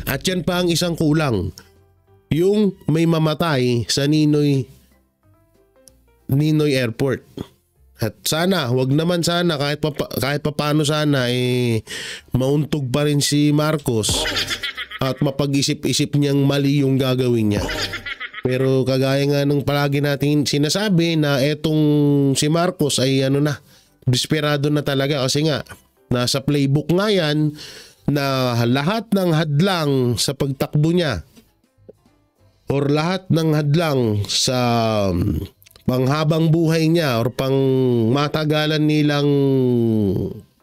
At yan pa ang isang kulang. Yung may mamatay sa Ninoy Airport. At sana, wag naman sana, kahit paano sana, mauntog pa rin si Marcos at mapag-isip-isip niyang mali yung gagawin niya. Pero kagaya nga nung palagi natin sinasabi na etong si Marcos ay desperado na talaga kasi nga nasa playbook nga yan na lahat ng hadlang sa pagtakbo niya or lahat ng hadlang sa panghabang buhay niya or pang matagalan nilang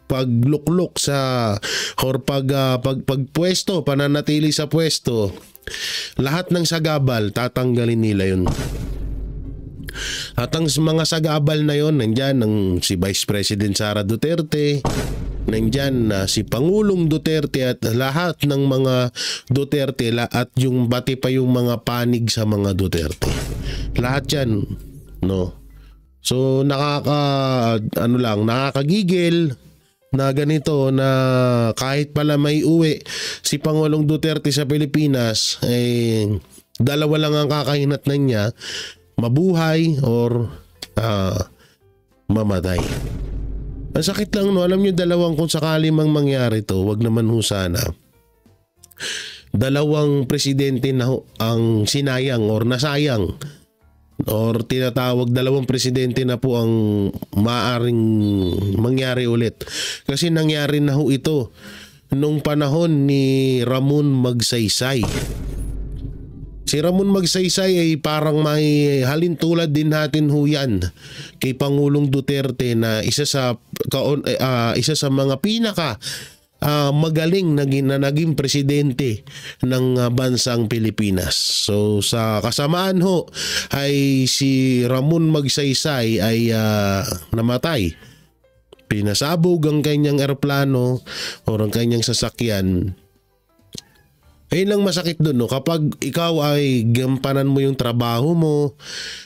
pagluklok sa or pagpwesto, pananatili sa pwesto, lahat ng sagabal tatanggalin nila yun. At ang mga sagabal na yon, nandyan si Vice President Sara Duterte, nandyan si Pangulong Duterte at lahat ng mga Duterte at yung pati pa yung mga panig sa mga Duterte. Lahat yan, no? So nakakagigil na ganito na kahit pala may uwi si Pangulong Duterte sa Pilipinas, dalawa lang ang kakahinatnan niya, mabuhay or mamatay. Ang sakit lang, no? Alam niyo, dalawang, kung sakali mang mangyari to, wag naman ho sana, dalawang presidente na ang sinayang or nasayang or tinatawag, dalawang presidente na po ang maaring mangyari ulit. Kasi nangyari na ho ito nung panahon ni Ramon Magsaysay. Si Ramon Magsaysay ay parang may halintulad din natin ho yan kay Pangulong Duterte na isa sa mga pinaka magaling na naging presidente ng bansang Pilipinas. So sa kasamaan ho ay si Ramon Magsaysay ay namatay. Pinasabog ang kanyang eroplano o ang kanyang sasakyan. Ayun lang masakit doon, no? Kapag ikaw ay gampanan mo yung trabaho mo,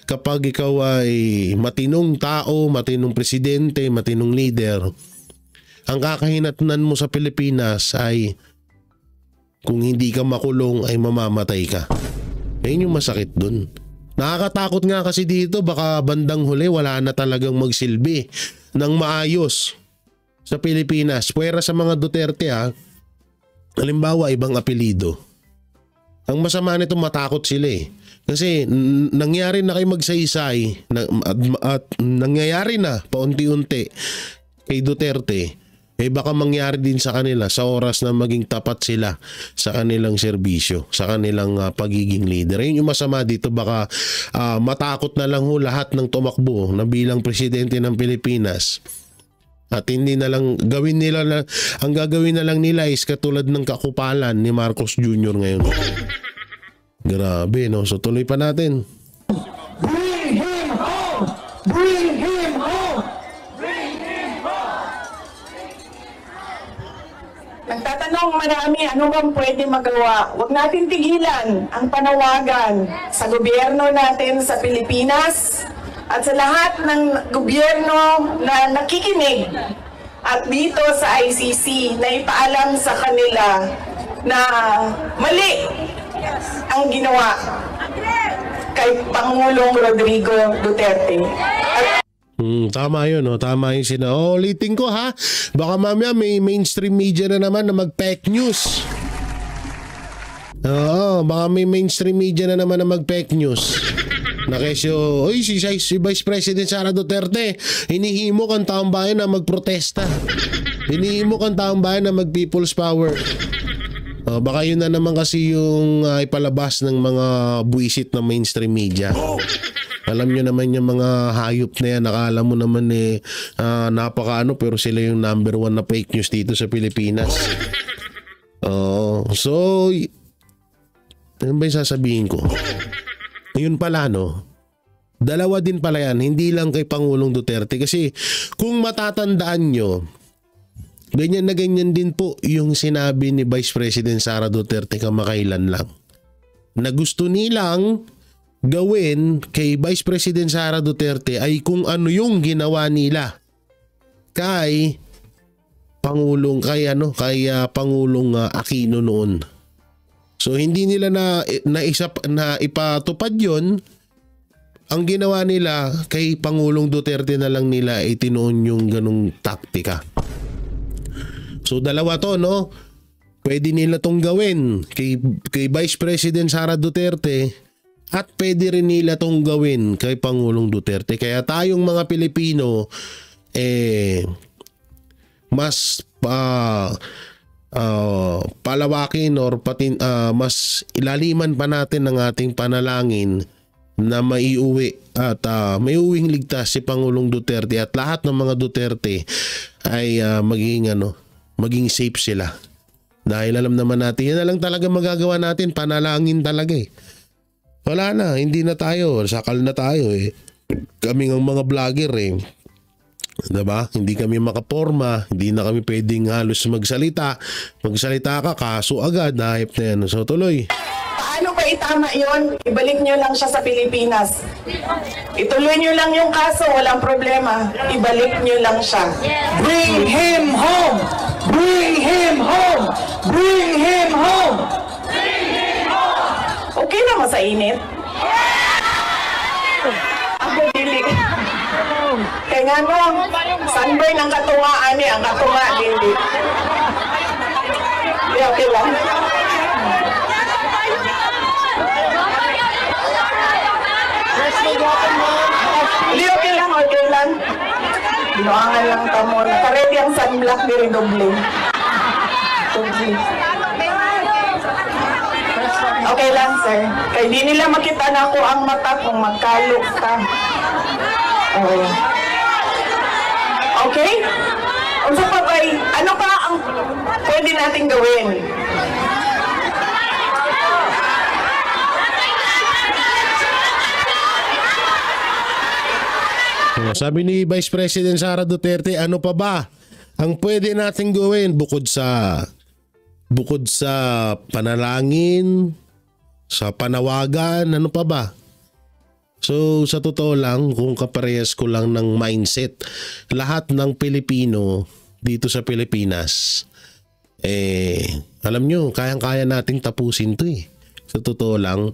kapag ikaw ay matinong tao, matinong presidente, matinong leader, ang kakahinatnan mo sa Pilipinas ay kung hindi ka makulong ay mamamatay ka. Ayun yung masakit doon. Nakakatakot nga kasi dito, baka bandang huli wala na talagang magsilbi ng maayos sa Pilipinas. Puwera sa mga Duterte halimbawa ibang apelido. Ang masama nito matakot sila eh. Kasi nangyari na kay Magsaysay at nangyayari na paunti-unti kay Duterte, baka mangyari din sa kanila sa oras na maging tapat sila sa kanilang serbisyo, sa kanilang pagiging leader. Yun yung masama dito, baka matakot na lang ho lahat ng tumakbo na bilang presidente ng Pilipinas. At hindi na lang gawin nila ang gagawin na lang nila is katulad ng kakupalan ni Marcos Jr. ngayon. Grabe, no? So tuloy pa natin. Bring him home! Bring him home! Nagtatanong marami, ano bang pwede magawa? Huwag natin tigilan ang panawagan sa gobyerno natin sa Pilipinas at sa lahat ng gobyerno na nakikinig at dito sa ICC na ipaalam sa kanila na mali ang ginawa kay Pangulong Rodrigo Duterte. Tama yun, no? Tama yun ulitin ko ha. Baka mamaya may mainstream media na naman na mag-fake news. Oo, baka may mainstream media na naman na mag-fake news. Na kesyo, si Vice President Sara Duterte, hinihimok ang taong bayan na magprotesta. Hinihimok ang taong bayan na mag-people's power. Baka yun na naman kasi yung ipalabas ng mga buwisit na mainstream media. Alam nyo naman yung mga hayop na yan, nakala mo naman napakaano, pero sila yung number 1 na fake news dito sa Pilipinas. So, ano ba yung sasabihin ko? Yun pala, no? Dalawa din pala yan, hindi lang kay Pangulong Duterte. Kasi kung matatandaan nyo, ganyan na ganyan din po yung sinabi ni Vice President Sara Duterte kamakailan lang. Na gusto nilang gawin kay Vice President Sara Duterte ay kung ano yung ginawa nila kay Pangulong Pangulong Aquino noon. So hindi nila na ipatupad yon. Ang ginawa nila kay Pangulong Duterte na lang nila itinuon yung ganung taktika. So dalawa to, no? Pwede nila tong gawin kay Vice President Sara Duterte at pwede rin nila tong gawin kay Pangulong Duterte. Kaya tayong mga Pilipino mas palawakin or mas ilaliman pa natin ng ating panalangin na maiuwi at maiuwing ligtas si Pangulong Duterte at lahat ng mga Duterte ay maging safe sila. Dahil alam naman natin, yan na lang talaga magagawa natin, panalangin talaga eh. Wala na, hindi na tayo, sakal na tayo eh. Kaming ang mga vlogger eh. Diba? Hindi kami makaporma, hindi na kami pwedeng halos magsalita. Magsalita ka, kaso agad, hype na yan. So tuloy. Paano ba itama yun? Ibalik nyo lang siya sa Pilipinas. Ituloy nyo lang yung kaso, walang problema. Ibalik nyo lang siya. Bring him home! Bring him home! Bring him home! Okay naman sa init? Ako dili. Kaya nga no, sunburn ang katungaan niya, ang katunga dili. Okay lang. Hindi, okay lang, okay lang. Binuangan lang tamo. Nakaredy ang sunblock diri doble. Okay lang, sir. Kaya di nila makita na ako ang mata kung magkalo ka. Okay? Unsa pa ba? Ano ka ang pwede nating gawin? Sabi ni Vice President Sara Duterte, ano pa ba ang pwede nating gawin bukod sa panalangin, sa panawagan, ano pa ba? So sa totoo lang, kung kaparehas ko lang ng mindset, lahat ng Pilipino dito sa Pilipinas, alam nyo, kayang-kaya nating tapusin to eh. Sa totoo lang,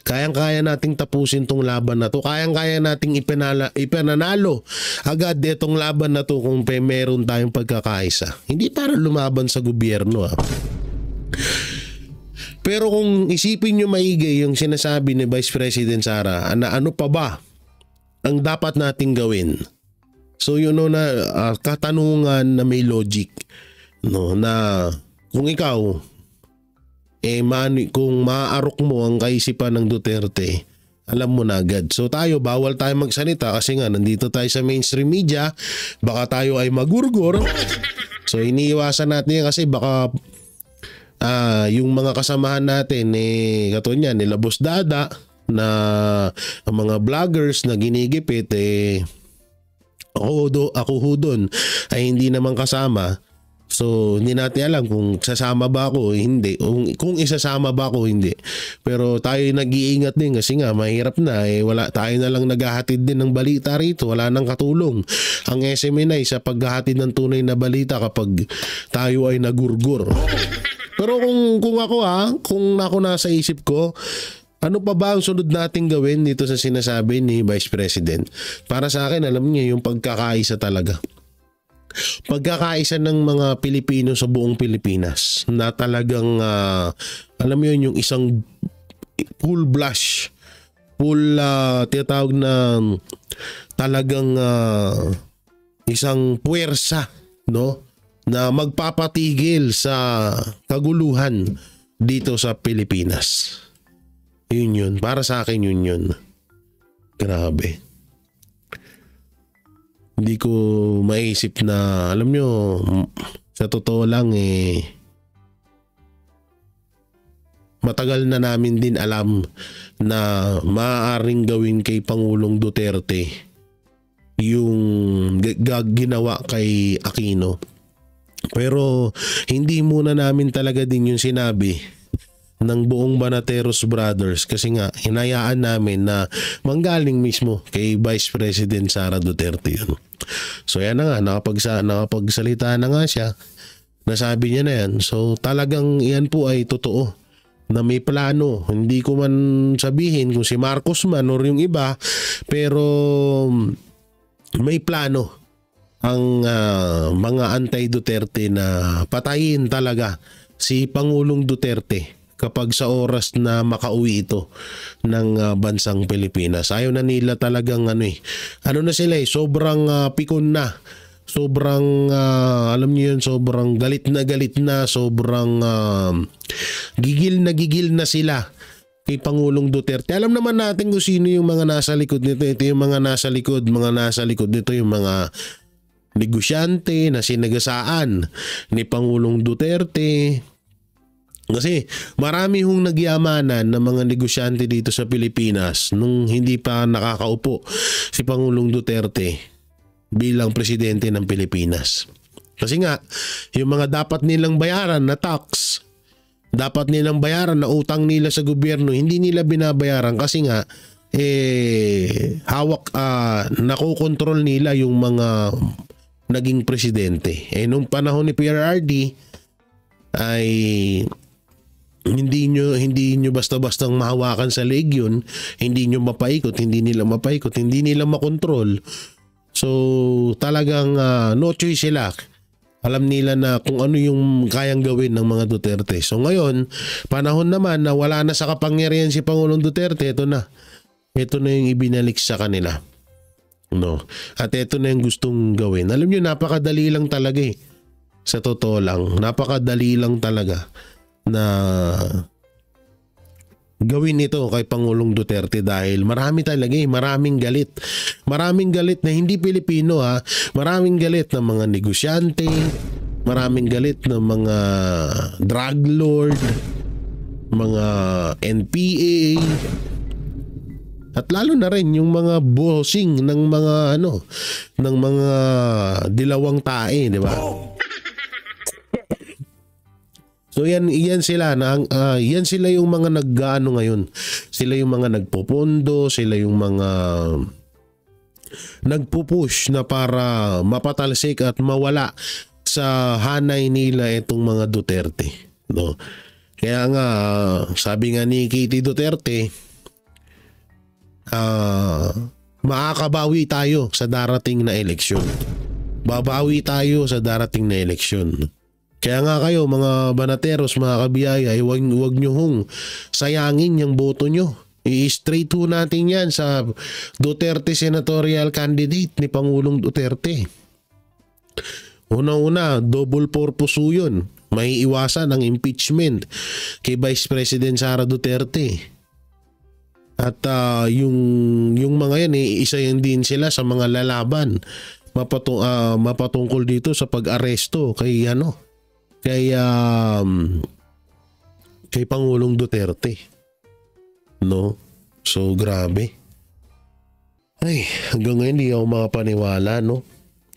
kayang-kaya nating tapusin tong laban na to. Kayang-kaya nating ipananalo agad itong laban na to kung meron tayong pagkakaisa. Hindi para lumaban sa gobyerno. Pero kung isipin nyo maigi yung sinasabi ni Vice President Sara, na ano pa ba ang dapat nating gawin? So yun na katanungan na may logic, no, na kung ikaw kung maaarok mo ang kaisipan ng Duterte, alam mo na agad. So tayo, bawal tayo magsalita kasi nga nandito tayo sa mainstream media, baka tayo ay magurgur. So iniiwasan natin yan kasi baka yung mga kasamahan natin katulad niyan nila Boss Dada na ang mga vloggers na ginigipit ako ho doon ay hindi naman kasama. So hindi natin alam kung sasama ba ako o hindi, kung isasama ba ako o hindi. Pero tayo nag-iingat din kasi nga mahirap na wala, tayo na lang naghahatid din ng balita rito, wala nang katulong ang SMNI sa paghahatid ng tunay na balita kapag tayo ay nagurgur. Pero kung ako nasa isip ko, ano pa ba ang sunod nating gawin dito sa sinasabi ni Vice President? Para sa akin, alam niya yung pagkakaisa talaga. Pagkakaisa ng mga Pilipino sa buong Pilipinas na talagang alam mo yun, yung isang full blush, tinatawag na talagang isang puwersa, no, na magpapatigil sa kaguluhan dito sa Pilipinas. Yun para sa akin yun. Grabe. Hindi ko maisip na, alam nyo, sa totoo lang matagal na namin din alam na maaaring gawin kay Pangulong Duterte yung ginawa kay Aquino. Pero hindi muna namin talaga din yung sinabi ng buong Banateros Brothers kasi nga hinayaan namin na manggaling mismo kay Vice President Sara Duterte yun. So yan na nga, nakapagsalita na nga siya, nasabi niya na yan. So talagang yan po ay totoo na may plano. Hindi ko man sabihin kung si Marcos man or yung iba, pero may plano ang mga anti-Duterte na patayin talaga si Pangulong Duterte kapag sa oras na makauwi ito ng bansang Pilipinas. Ayaw na nila talagang sobrang pikon na. Sobrang alam niyo yun, sobrang galit na, sobrang gigil na sila kay Pangulong Duterte. Alam naman natin kung sino yung mga nasa likod nito. Ito yung mga nasa likod nito, yung mga negosyante na sinagasaan ni Pangulong Duterte. Kasi marami hong nagyamanan ng mga negosyante dito sa Pilipinas nung hindi pa nakakaupo si Pangulong Duterte bilang presidente ng Pilipinas. Kasi nga, yung mga dapat nilang bayaran na tax, dapat nilang bayaran na utang nila sa gobyerno, hindi nila binabayaran kasi nga nakokontrol nila yung mga naging presidente. Nung panahon ni PRRD ay hindi nyo basta-bastang mahawakan sa leg yun, hindi nyo mapaikot, hindi nila makontrol. So talagang no choice sila. Alam nila na kung ano yung kayang gawin ng mga Duterte. So ngayon, panahon naman na wala na sa kapangyarihan si Pangulong Duterte, ito na yung ibinalik sa kanila. No. At ito na yung gustong gawin. Alam nyo, napakadali lang talaga Sa totoo lang, napakadali lang talaga na gawin ito kay Pangulong Duterte dahil marami talaga maraming galit. Maraming galit na hindi Pilipino Maraming galit ng mga negosyante, Maraming galit ng mga drug lord, mga NPA, at lalo na rin yung mga bossing ng mga ng mga dilawang tae, di ba? So yan sila yan sila yung mga nag-ano ngayon. Sila yung mga nagpopondo, sila yung mga nagpupush na para mapatalsik at mawala sa hanay nila itong mga Duterte, no? Kaya nga sabi nga ni Kitty Duterte, makakabawi tayo sa darating na eleksyon. Babawi tayo sa darating na eleksyon. Kaya nga kayo mga banateros, mga kabiyaya, huwag nyo hong sayangin yung boto nyo. I-straight ho natin yan sa Duterte senatorial candidate ni Pangulong Duterte. Una-una, double purpose yun. May iwasan ang impeachment kay Vice President Sara Duterte. At yung mga yan, isa yan din sila sa mga lalaban mapatungkol dito sa pag-aresto kay Pangulong Duterte. No? So, grabe. Ay, hanggang ngayon hindi ako makapaniwala, no?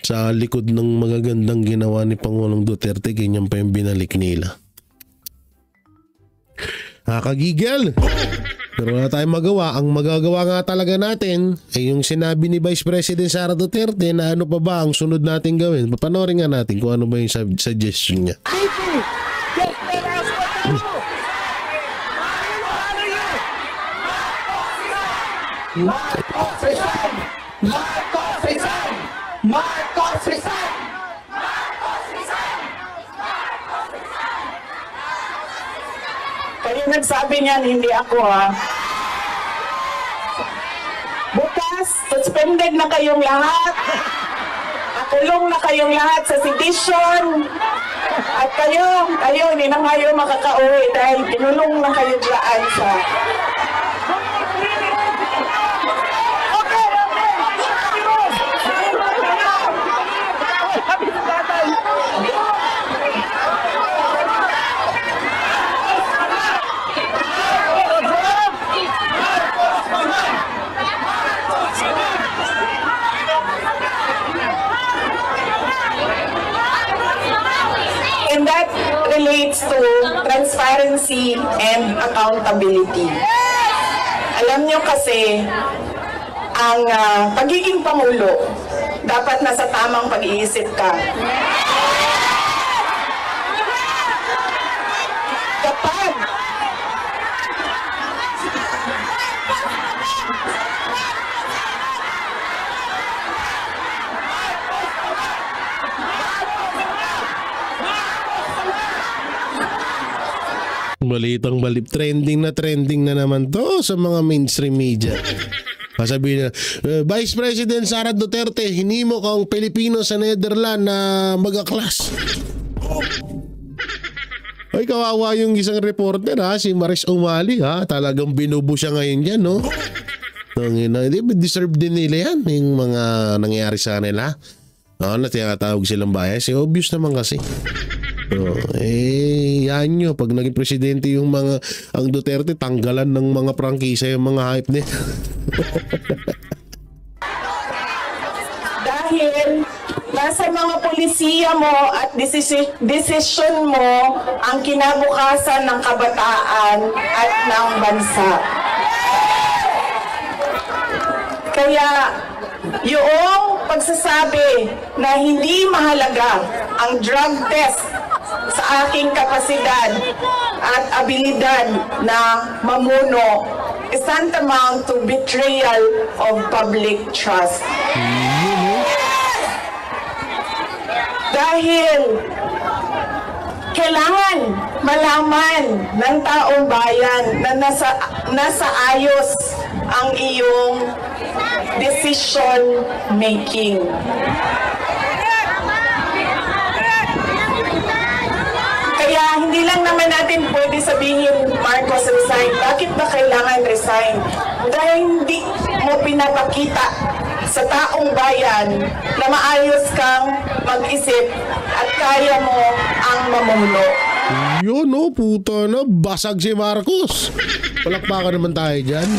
Sa likod ng magagandang ginawa ni Pangulong Duterte, ganyan pa yung binalik nila. Nakakagigil. Pero wala tayong magawa. Ang magagawa nga talaga natin ay yung sinabi ni Vice President Sara Duterte na ano pa ba ang sunod natin gawin. Papanoorin nga natin kung ano ba yung suggestion niya. Marcos resign! Marcos resign! Marcos resign! Marcos resign! Kayo nagsabi niyan, hindi ako ha. Bukas, suspended na kayong lahat. Kulong na kayong lahat sa sedition. At kayo, hindi na kayo makakauwi dahil pinulong na kayo dyan sa... And that relates to transparency and accountability. Alam nyo kasi, ang pagiging Pangulo, dapat nasa tamang pag-iisip ka. Kapag Balitang balip, trending na naman to sa mga mainstream media. Sabihin na, Vice President Sara Duterte, hinimo kang Pilipino sa Netherlands na mag-aklas. Ay, kawawa yung isang reporter ha, si Maris Umali ha, talagang binubo siya ngayon dyan, no? Deserve din nila yan, yung mga nangyayari sa kanila. Na tinatawag silang bias, obvious naman kasi. Yan nyo, pag naging presidente yung ang Duterte, tanggalan ng mga prangkisa yung mga hype niya. dahil nasa mga polisiya mo at desisyon mo ang kinabukasan ng kabataan at ng bansa. Kaya yung pagsasabi na hindi mahalaga ang drug test sa aking kapasidad at abilidad na mamuno is tantamount to betrayal of public trust. Dahil kailangan malaman ng taong bayan na nasa ayos ang iyong decision making. Kaya hindi lang naman natin pwede sabihin, Marcos resign. Bakit ba kailangan resign? Dahil hindi mo pinapakita sa taong bayan na maayos kang mag-isip at kaya mo ang mamuno. Yun, no, puta na, basag si Marcos. Palakpakan naman tayo dyan.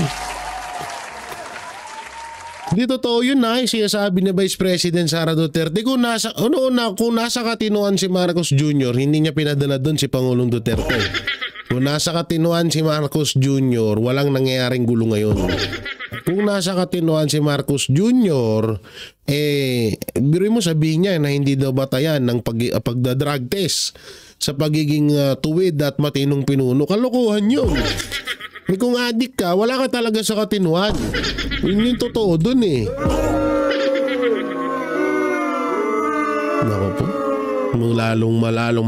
Hindi totoo yun na, sinasabi ni Vice President Sara Duterte. Kung nasa katinuan si Marcos Jr., hindi niya pinadala doon si Pangulong Duterte. Kung nasa katinuan si Marcos Jr., walang nangyayaring gulo ngayon. Kung nasa katinuan si Marcos Jr., biro mo sabihin niya na hindi daw batayan ng pagda-drug test sa pagiging tuwid at matinong pinuno. Kalokohan yun. Kung adik ka, wala ka talaga sa katinuan. Yun yung totoo dun eh. Nako po. Malalong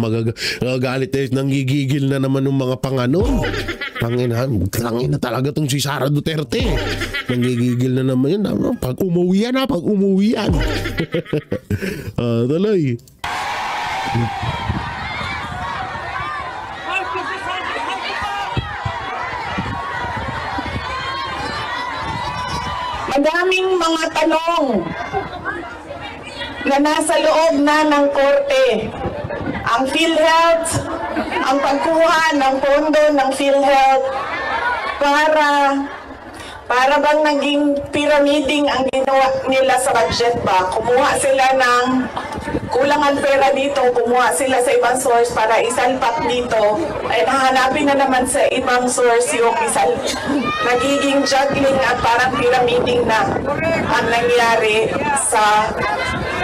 magagalit eh. Nanggigigil na naman ng mga panganon. Tangin na talaga tong si Sara Duterte. Nanggigigil na naman yun. Pag umuwi yan. Tuloy. Madaming mga tanong na nasa loob na ng korte. Ang PhilHealth, ang pagkuha ng pondo ng PhilHealth para bang naging pyramiding ang ginawa nila sa budget ba? Kumuha sila ng kulangan pera dito, kumuha sila sa ibang source para isalpak dito, ay nahanapin na naman sa ibang source yung nagiging juggling at parang pyramiding na ang nangyari sa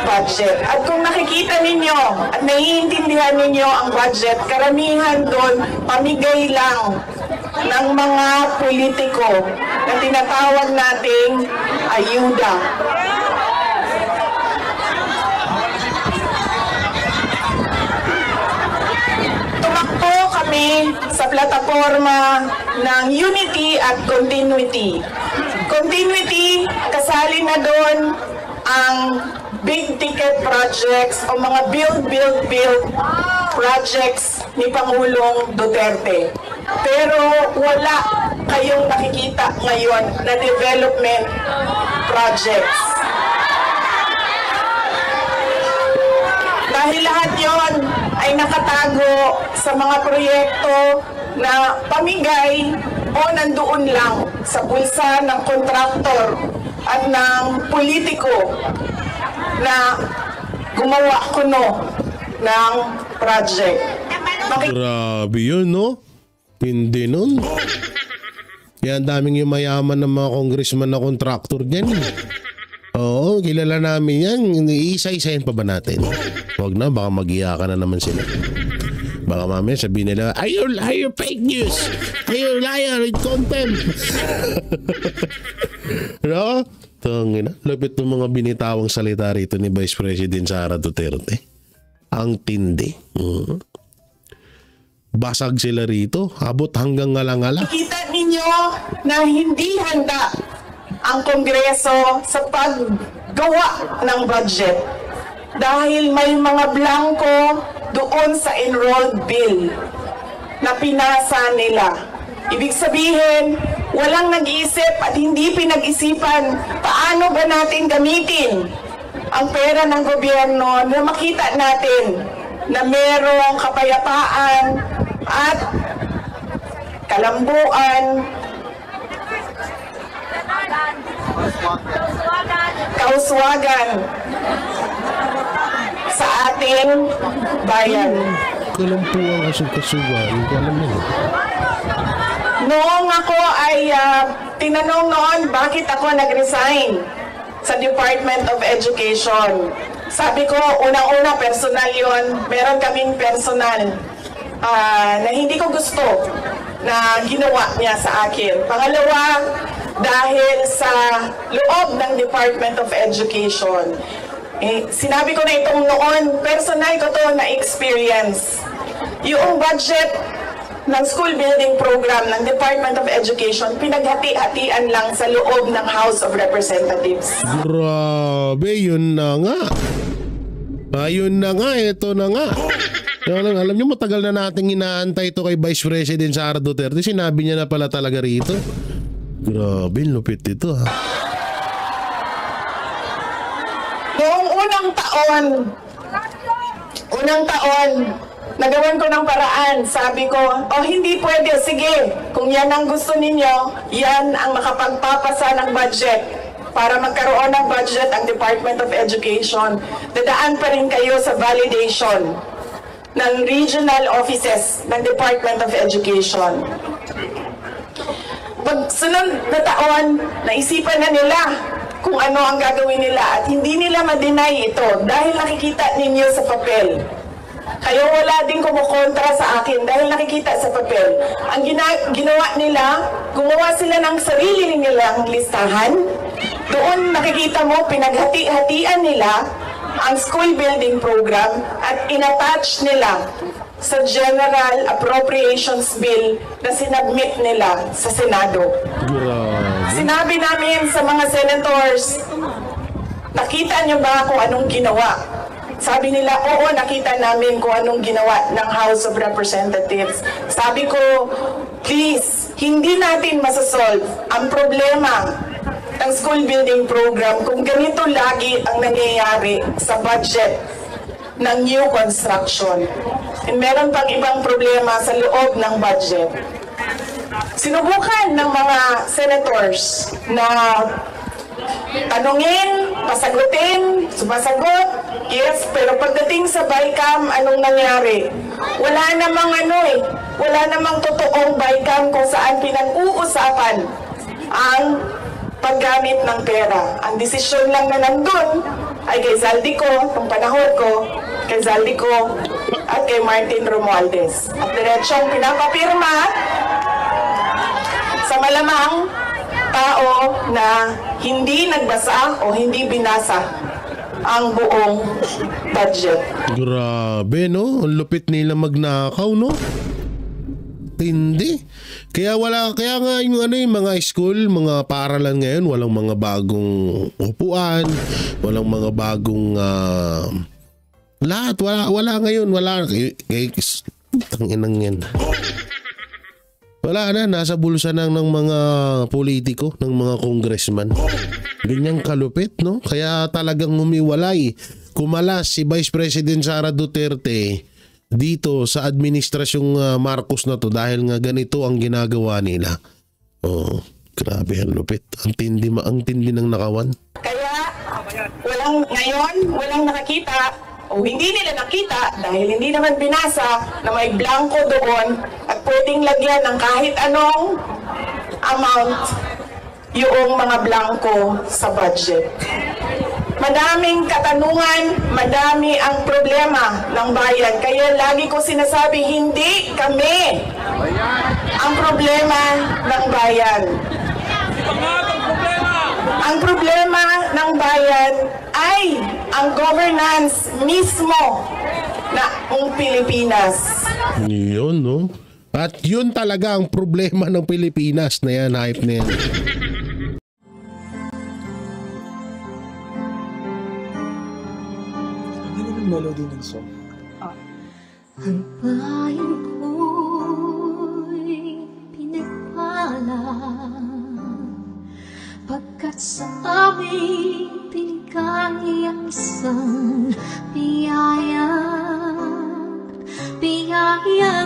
budget. At kung nakikita ninyo at naiintindihan ninyo ang budget, karamihan doon pamigay lang ng mga politiko na tinatawag nating ayuda. Tumakbo kami sa plataforma ng unity at continuity. Continuity, kasali na doon ang big ticket projects o mga build projects ni Pangulong Duterte. Pero wala kayong nakikita ngayon na development projects. Dahil lahat yon ay nakatago sa mga proyekto na pamigay o nandoon lang sa bulsa ng kontraktor at ng politiko na gumawa kuno ng project. Grabe yun, no? Hindi nun. Yan, daming yung mayaman ng mga congressman na kontraktor dyan. Oo, kilala namin yan. Iisa-isahin pa ba natin? Huwag na, baka mag-iyakan na naman sila. Baka mamaya sabihin nila, are you fake news? Are you liar with contempt? No? Tangina, lapit ng mga binitawang salita rito ni Vice President Sara Duterte. Ang tindi. Basag sila rito, abot hanggang ngala-ngala. Kita ninyo na hindi handa ang Kongreso sa paggawa ng budget dahil may mga blanco doon sa enrolled bill na pinasa nila. Ibig sabihin, walang nag-iisip at hindi pinag-isipan paano ba natin gamitin ang pera ng gobyerno na makita natin na merong kapayapaan at kalambuan, kauswagan sa ating bayan. Kalampuan kasug-kasugan, hindi ko alam yun. Noong ako ay tinanong noon bakit ako nag-resign sa Department of Education. Sabi ko, unang-una personal yon. Meron kaming personal na hindi ko gusto na ginawa niya sa akin. Pangalawa, dahil sa loob ng Department of Education. Sinabi ko na itong noon, personal ko to na experience. Yung budget ng school building program ng Department of Education, pinaghati-hatian lang sa loob ng House of Representatives. Grabe, yun na nga. Ayun na nga, ito na nga. Alam niyo, matagal na nating inaantay ito kay Vice President Sara Duterte. Sinabi niya na pala talaga rito. Grabe, lupit ito ha. unang taon, nagawan ko ng paraan. Sabi ko, hindi pwede, sige, kung yan ang gusto ninyo, yan ang makapagpapasa ng budget. Para magkaroon ng budget ang Department of Education, dadaan pa rin kayo sa validation ng regional offices ng Department of Education. Pagsunod na taon, naisipan na nila kung ano ang gagawin nila at hindi nila ma-deny ito dahil nakikita ninyo sa papel. Kayo wala din kumukontra sa akin dahil nakikita sa papel. Ang ginawa nila, gumawa sila ng sarili nilang listahan. Doon nakikita mo, pinaghati-hatian nila ang school building program at inattach nila sa General Appropriations Bill na sinabmit nila sa Senado. Sinabi namin sa mga senators, nakita niyo ba kung anong ginawa? Sabi nila, oo, nakita namin kung anong ginawa ng House of Representatives. Sabi ko, please, hindi natin masasolve ang problema ng school building program kung ganito lagi ang nangyayari sa budget ng new construction. And meron pang ibang problema sa loob ng budget. Sinubukan ng mga senators na tanungin, pasagutin, sumasagot, yes, pero pagdating sa BICAM, anong nangyari? Wala namang totoong BICAM kung saan pinag-uusapan ang paggamit ng pera. Ang desisyon lang na nandun ay kay Zaldico, nung panahon ko, kay Zaldico at kay Martin Romualdez. At diretsong pinapapirma sa malamang tao na hindi nagbasa o hindi binasa ang buong budget. Grabe, no? Ang lupit nila magnakaw, no? Hindi. Kaya nga yung mga school, mga paaralan ngayon, walang mga bagong upuan, walang mga bagong lahat, wala ngayon, wala. Tanginang yan. Wala na, nasa bulsa ng mga politiko, ng mga congressman. Ganyang kalupit, no? Kaya talagang humiwalay. Kumalas si Vice President Sara Duterte dito sa administrasyong Marcos na to dahil nga ganito ang ginagawa nila. Oh, grabe ang lupit. Ang tindi ng nakawan. Kaya walang nakakita o hindi nila nakita dahil hindi naman binasa na may blanco doon at pwedeng lagyan ng kahit anong amount yung mga blanco sa budget. Madaming katanungan, madami ang problema ng bayan. Kaya lagi ko sinasabi, hindi kami ang problema ng bayan. Ang problema ng bayan ay ang governance mismo ng Pilipinas. Yun, no? At yun talaga ang problema ng Pilipinas na yan, hype na yan. Melody ng song. Ang bayan ko'y pinagpala pagkat sa aming pinigay ang isang biyaya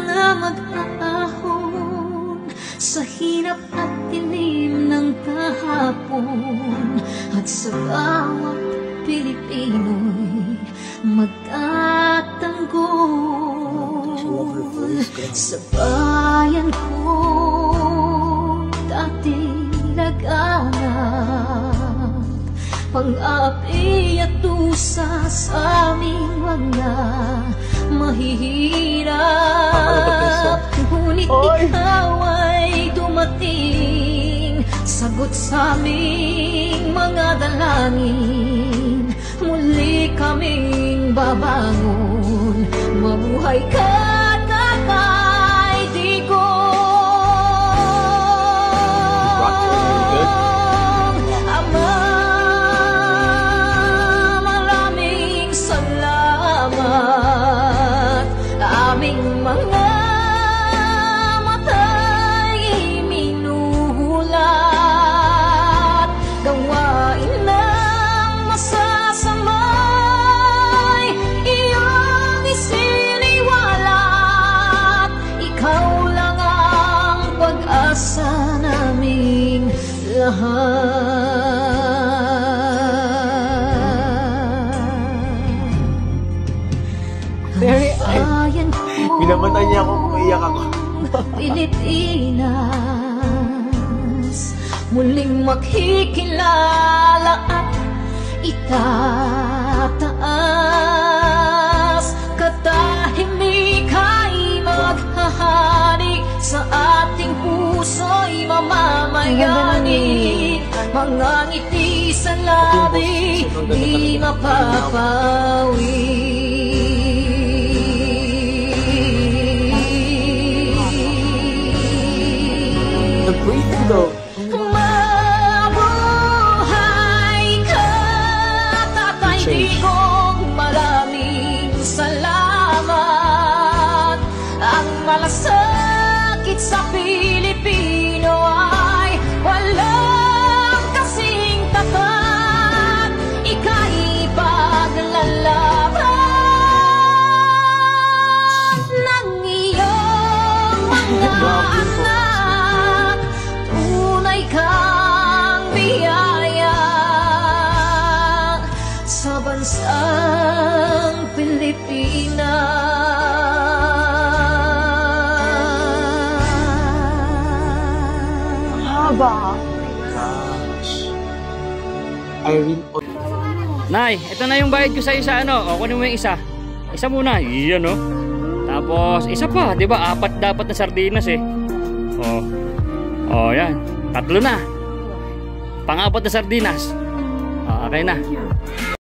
na mag-aahon sa hirap at dilim ng kahapon at sa bawat Pilipino'y magtatanggol sa bayan ko dating laganap pang-api at tusa sa aming mga mahihirap. Ngunit ikaw ay dumating, sagot sa aming mga dalangin. Muli kaming babangon, mabuhay ka na kay Digong. Ama, maraming salamat. Aming mga mata'y minuhulat, gawain ng masasama Very ayan ko Pinamatay niya ako kung iyak ako. Pilipinas, muling makikilala at itataas. Katahimik ay maghahari sa ating puso'y mamamayani. Mga ngiti sa labi, di mapapawi. Nag-breathing daw. Mabuhay ka, Tatay Digong, maraming salamat. Ang malasakit sa Pilipino ay walang kasing tapat. Ika'y paglalaban ng iyong mga anak. Tunay kang biyaya sa bansang Pilipinas. Haba. Gosh. Irene. Nay, ito na yung bayad ko sa isa, ano? O, kunin mo yung isa. Isa muna. Iyan, no? Tapos, isa pa. Di ba? 4 dapat na sardinas, eh. O, yan. 3 na. Pang-4 na sardinas. O, okay na.